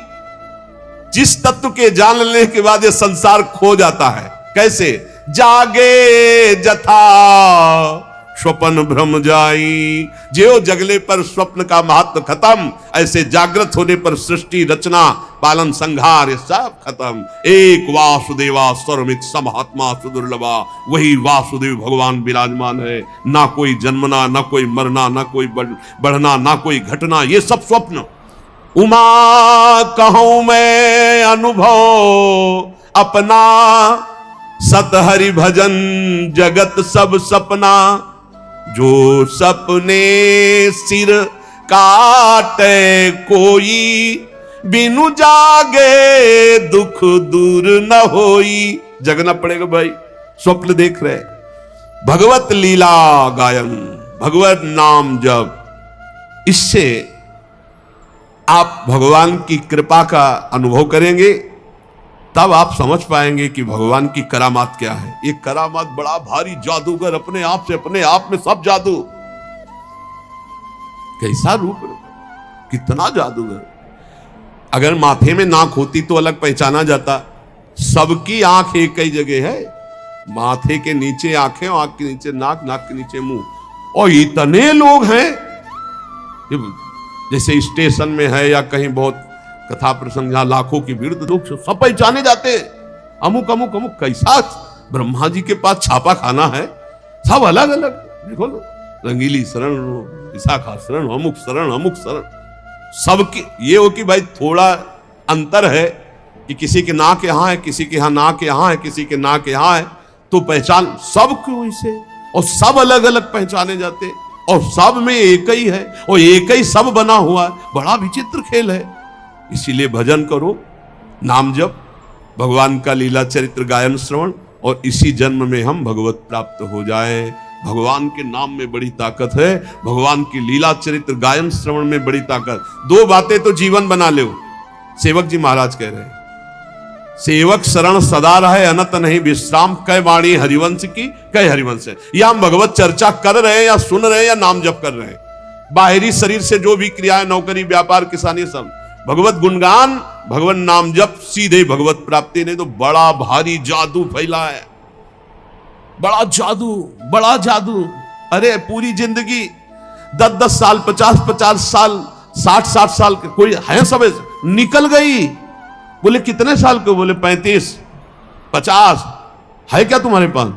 जिस तत्व के जान लेने के बाद ये संसार खो जाता है। कैसे? जागे जथा स्वप्न भ्रम जाई, जो जगले पर स्वप्न का महत्व खत्म, ऐसे जागृत होने पर सृष्टि रचना पालन संहार ये सब खत्म। एक वासुदेवा सर्वमित समहात्मा सुदुर्लभा, वही वासुदेव भगवान विराजमान है। ना कोई जन्मना, ना कोई मरना, ना कोई बढ़ना, ना कोई घटना, ये सब स्वप्न। उमा कहूं मैं अनुभव अपना, सत हरि भजन जगत सब सपना, जो सपने सिर काटे कोई, बिनु जागे दुख दूर न होई। जगना पड़ेगा भाई, स्वप्न देख रहे, भगवत लीला गायन, भगवत नाम जप, इससे आप भगवान की कृपा का अनुभव करेंगे, तब आप समझ पाएंगे कि भगवान की करामात क्या है। ये करामात बड़ा भारी जादूगर, अपने आप से, अपने आप में सब जादू, कैसा रूप, कितना जादूगर। अगर माथे में नाक होती तो अलग पहचाना जाता, सबकी आंख एक ही जगह है, माथे के नीचे आंखें, आंख के नीचे नाक, नाक के नीचे मुंह, और इतने लोग हैं। जैसे स्टेशन में है या कहीं बहुत कथा प्रसंग, जहां लाखों की भीड़, तो लोग सब पहचाने जाते, अमुक अमुक अमुक। कैसा ब्रह्मा जी के पास छापा खाना है, सब अलग अलग। देखो रंगीली शरण, विशाखा शरण, अमुक शरण, अमुक शरण, सबके ये हो कि भाई थोड़ा अंतर है कि किसी के नाक यहाँ है, किसी के यहाँ नाक यहाँ है, किसी के नाक यहाँ है, तो पहचान सबको वैसे, और सब अलग अलग पहचाने जाते, और सब में एक ही है, और एक ही सब बना हुआ है। बड़ा विचित्र खेल है। इसीलिए भजन करो, नाम जप, भगवान का लीला चरित्र गायन श्रवण, और इसी जन्म में हम भगवत प्राप्त हो जाए। भगवान के नाम में बड़ी ताकत है, भगवान की लीला चरित्र गायन श्रवण में बड़ी ताकत। दो बातें तो जीवन बना लो। सेवक जी महाराज कह रहे हैं, सेवक शरण सदा रहे, अनत नहीं विश्राम, कै वाणी हरिवंश की, कै हरिवंश है। या हम भगवत चर्चा कर रहे हैं, या सुन रहे हैं, या नाम जप कर रहे हैं, बाहरी शरीर से जो भी क्रियाएं, नौकरी, व्यापार, किसानी, सब भगवत गुणगान, भगवत नाम जप, सीधे भगवत प्राप्ति। नहीं तो बड़ा भारी जादू फैला है, बड़ा जादू, बड़ा जादू। अरे पूरी जिंदगी 10-10 साल, 50-50 साल, 60-60 साल के कोई है, सब निकल गई। बोले कितने साल के? बोले 35-50। है क्या तुम्हारे पास?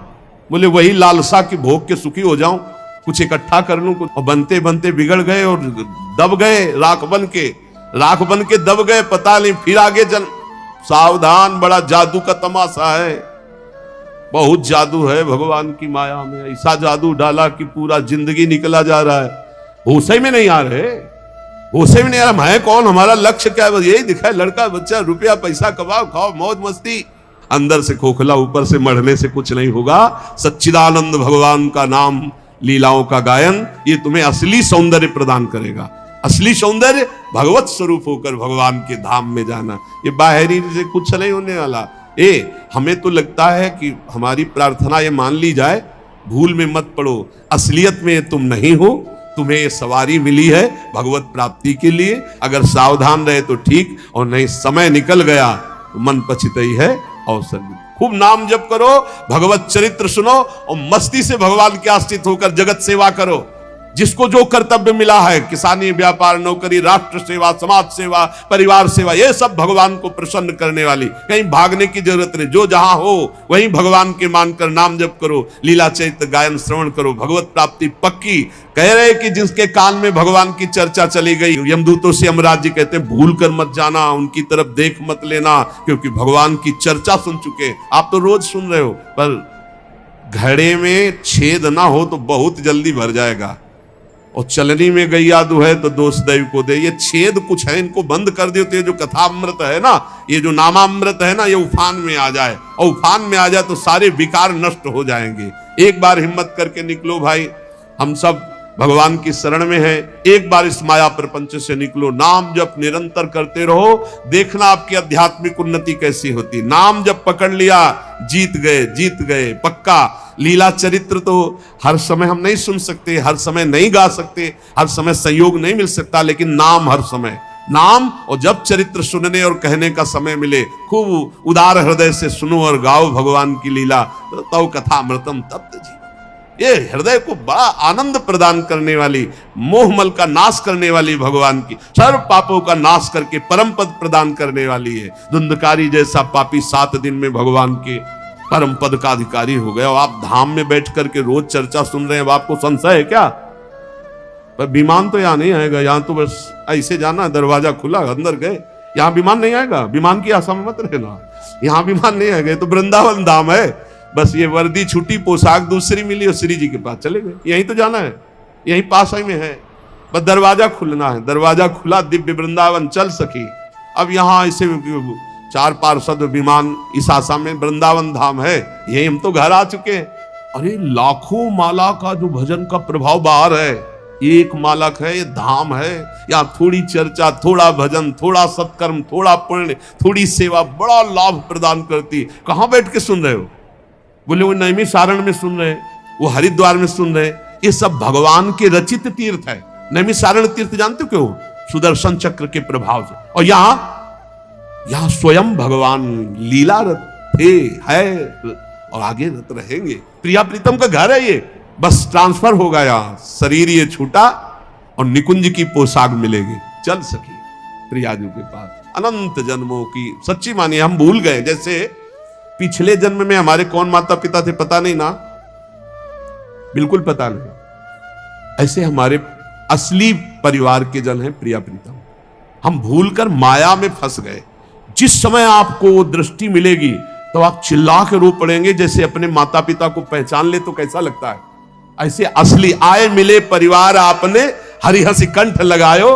बोले वही लालसा की भोग के सुखी हो जाऊं, कुछ इकट्ठा कर लूं, और बनते बनते बिगड़ गए और दब गए, राख बन के दब गए, पता नहीं फिर आगे जन्म। सावधान, बड़ा जादू का तमाशा है, बहुत जादू है भगवान की माया में। ऐसा जादू डाला कि पूरा जिंदगी निकला जा रहा है, होश में नहीं आ रहे, होश में नहीं आ रहा। मैं कौन, हमारा लक्ष्य क्या है? बस यही दिखा है, लड़का बच्चा, रुपया पैसा, कमाओ खाओ, मौज मस्ती। अंदर से खोखला, ऊपर से मढ़ने से कुछ नहीं होगा। सच्चिदानंद भगवान का नाम, लीलाओं का गायन, ये तुम्हें असली सौंदर्य प्रदान करेगा। असली सौंदर्य भगवत स्वरूप होकर भगवान के धाम में जाना। ये बाहरी से कुछ नहीं होने वाला। हमें तो लगता है कि हमारी प्रार्थना ये मान ली जाए, भूल में मत पड़ो, असलियत में तुम नहीं हो। तुम्हें ये सवारी मिली है भगवत प्राप्ति के लिए, अगर सावधान रहे तो ठीक, और नहीं समय निकल गया तो मन पछितई है अवसर भी। खूब नाम जप करो, भगवत चरित्र सुनो, और मस्ती से भगवान के आश्रित होकर जगत सेवा करो। जिसको जो कर्तव्य मिला है, किसानी, व्यापार, नौकरी, राष्ट्र सेवा, समाज सेवा, परिवार सेवा, ये सब भगवान को प्रसन्न करने वाली, कहीं भागने की जरूरत नहीं। जो जहां हो वहीं भगवान के मानकर नाम जप करो, लीला चरित्र गायन श्रवण करो, भगवत प्राप्ति पक्की। कह रहे कि जिसके कान में भगवान की चर्चा चली गई, यमदूतों से यमराज जी कहते हैं भूल कर मत जाना, उनकी तरफ देख मत लेना, क्योंकि भगवान की चर्चा सुन चुके। आप तो रोज सुन रहे हो, पर घड़े में छेद ना हो तो बहुत जल्दी भर जाएगा, और चलनी में गैया दुहे तो दोष दैव को दे। ये छेद कुछ है, इनको बंद कर दो तो ये जो कथामृत है ना, ये जो नामामृत है ना, ये उफान में आ जाए, और उफान में आ जाए तो सारे विकार नष्ट हो जाएंगे। एक बार हिम्मत करके निकलो भाई, हम सब भगवान की शरण में है, एक बार इस माया प्रपंच से निकलो, नाम जप निरंतर करते रहो, देखना आपकी आध्यात्मिक उन्नति कैसी होती। नाम जप पकड़ लिया, जीत गए पक्का। लीला चरित्र तो हर समय हम नहीं सुन सकते, हर समय नहीं गा सकते, हर समय संयोग नहीं मिल सकता, लेकिन नाम हर समय, नाम और जब चरित्र सुनने और कहने का समय मिले, खूब उदार हृदय से सुनो और गाओ भगवान की लीला। तव कथा अमृतम तप्त जीवन, ये हृदय को बड़ा आनंद प्रदान करने वाली, मोहमल का नाश करने वाली, भगवान की सर्व पापों का नाश करके परम पद प्रदान करने वाली है। धुंधकारी जैसा पापी 7 दिन में भगवान के परम पद का अधिकारी हो गया। और आप धाम में बैठ करके रोज चर्चा सुन रहे हैं, आपको संशय है क्या? पर विमान तो यहाँ नहीं आएगा, यहाँ तो बस ऐसे जाना, दरवाजा खुला, अंदर गए। यहाँ विमान नहीं आएगा, विमान की आशा में मत रहना, यहाँ विमान नहीं आएगा। तो वृंदावन धाम है, बस ये वर्दी छूटी, पोशाक दूसरी मिली और श्री जी के पास चले गए। यहीं तो जाना है, यहीं पास ही में है, बस दरवाजा खुलना है। दरवाजा खुला, दिव्य वृंदावन चल सकी। अब यहाँ ऐसे 4 पार्षद विमान इस आशा में, वृंदावन धाम है, यही हम तो घर आ चुके हैं। अरे लाखों माला का जो भजन का प्रभाव बाहर है, एक मालक है, ये धाम है। यहाँ थोड़ी चर्चा, थोड़ा भजन, थोड़ा सत्कर्म, थोड़ा पुण्य, थोड़ी सेवा बड़ा लाभ प्रदान करती। कहाँ बैठ के सुन रहे हो? बोले वो नैमी सारण में सुन रहे, वो हरिद्वार में सुन रहे। ये सब भगवान के रचित तीर्थ है। नैमी सारण तीर्थ जानते हो क्यों? सुदर्शन चक्र के प्रभाव से। और यहाँ स्वयं भगवान लीला रत थे, है और आगे रत रहेंगे। प्रिया प्रीतम का घर है ये, बस ट्रांसफर होगा, यहाँ शरीर ये छूटा और निकुंज की पोशाक मिलेगी, चल सकी प्रियाजू के पास। अनंत जन्मों की सच्ची मानिए, हम भूल गए। जैसे पिछले जन्म में हमारे कौन माता पिता थे पता नहीं ना, बिल्कुल पता नहीं। ऐसे हमारे असली परिवार के जन हैं प्रिया प्रीतम। हम भूलकर माया में फंस गए। जिस समय आपको दृष्टि मिलेगी तो आप चिल्ला के रो पड़ेंगे, जैसे अपने माता पिता को पहचान ले तो कैसा लगता है। ऐसे असली आए मिले परिवार आपने, हरिहसि कंठ लगायो,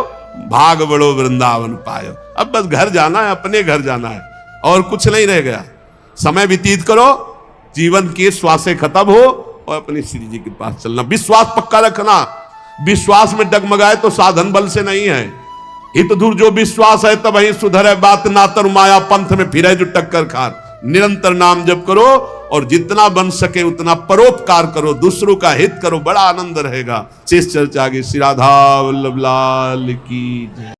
भाग बड़ो वृंदावन पायो। अब बस घर जाना है, अपने घर जाना है, और कुछ नहीं रह गया। समय व्यतीत करो, जीवन के श्वासें खत्म हो और अपने श्री जी के पास चलना। विश्वास पक्का रखना, विश्वास में डगमगाए तो साधन बल से नहीं है। हित दूर जो विश्वास है तब वही सुधर है बात, ना तर माया पंथ में फिरे जो टक्कर खार। निरंतर नाम जप करो और जितना बन सके उतना परोपकार करो, दूसरों का हित करो, बड़ा आनंद रहेगा। शेष चर्चा आगे। श्री राधा वल्लभ लाल की जय।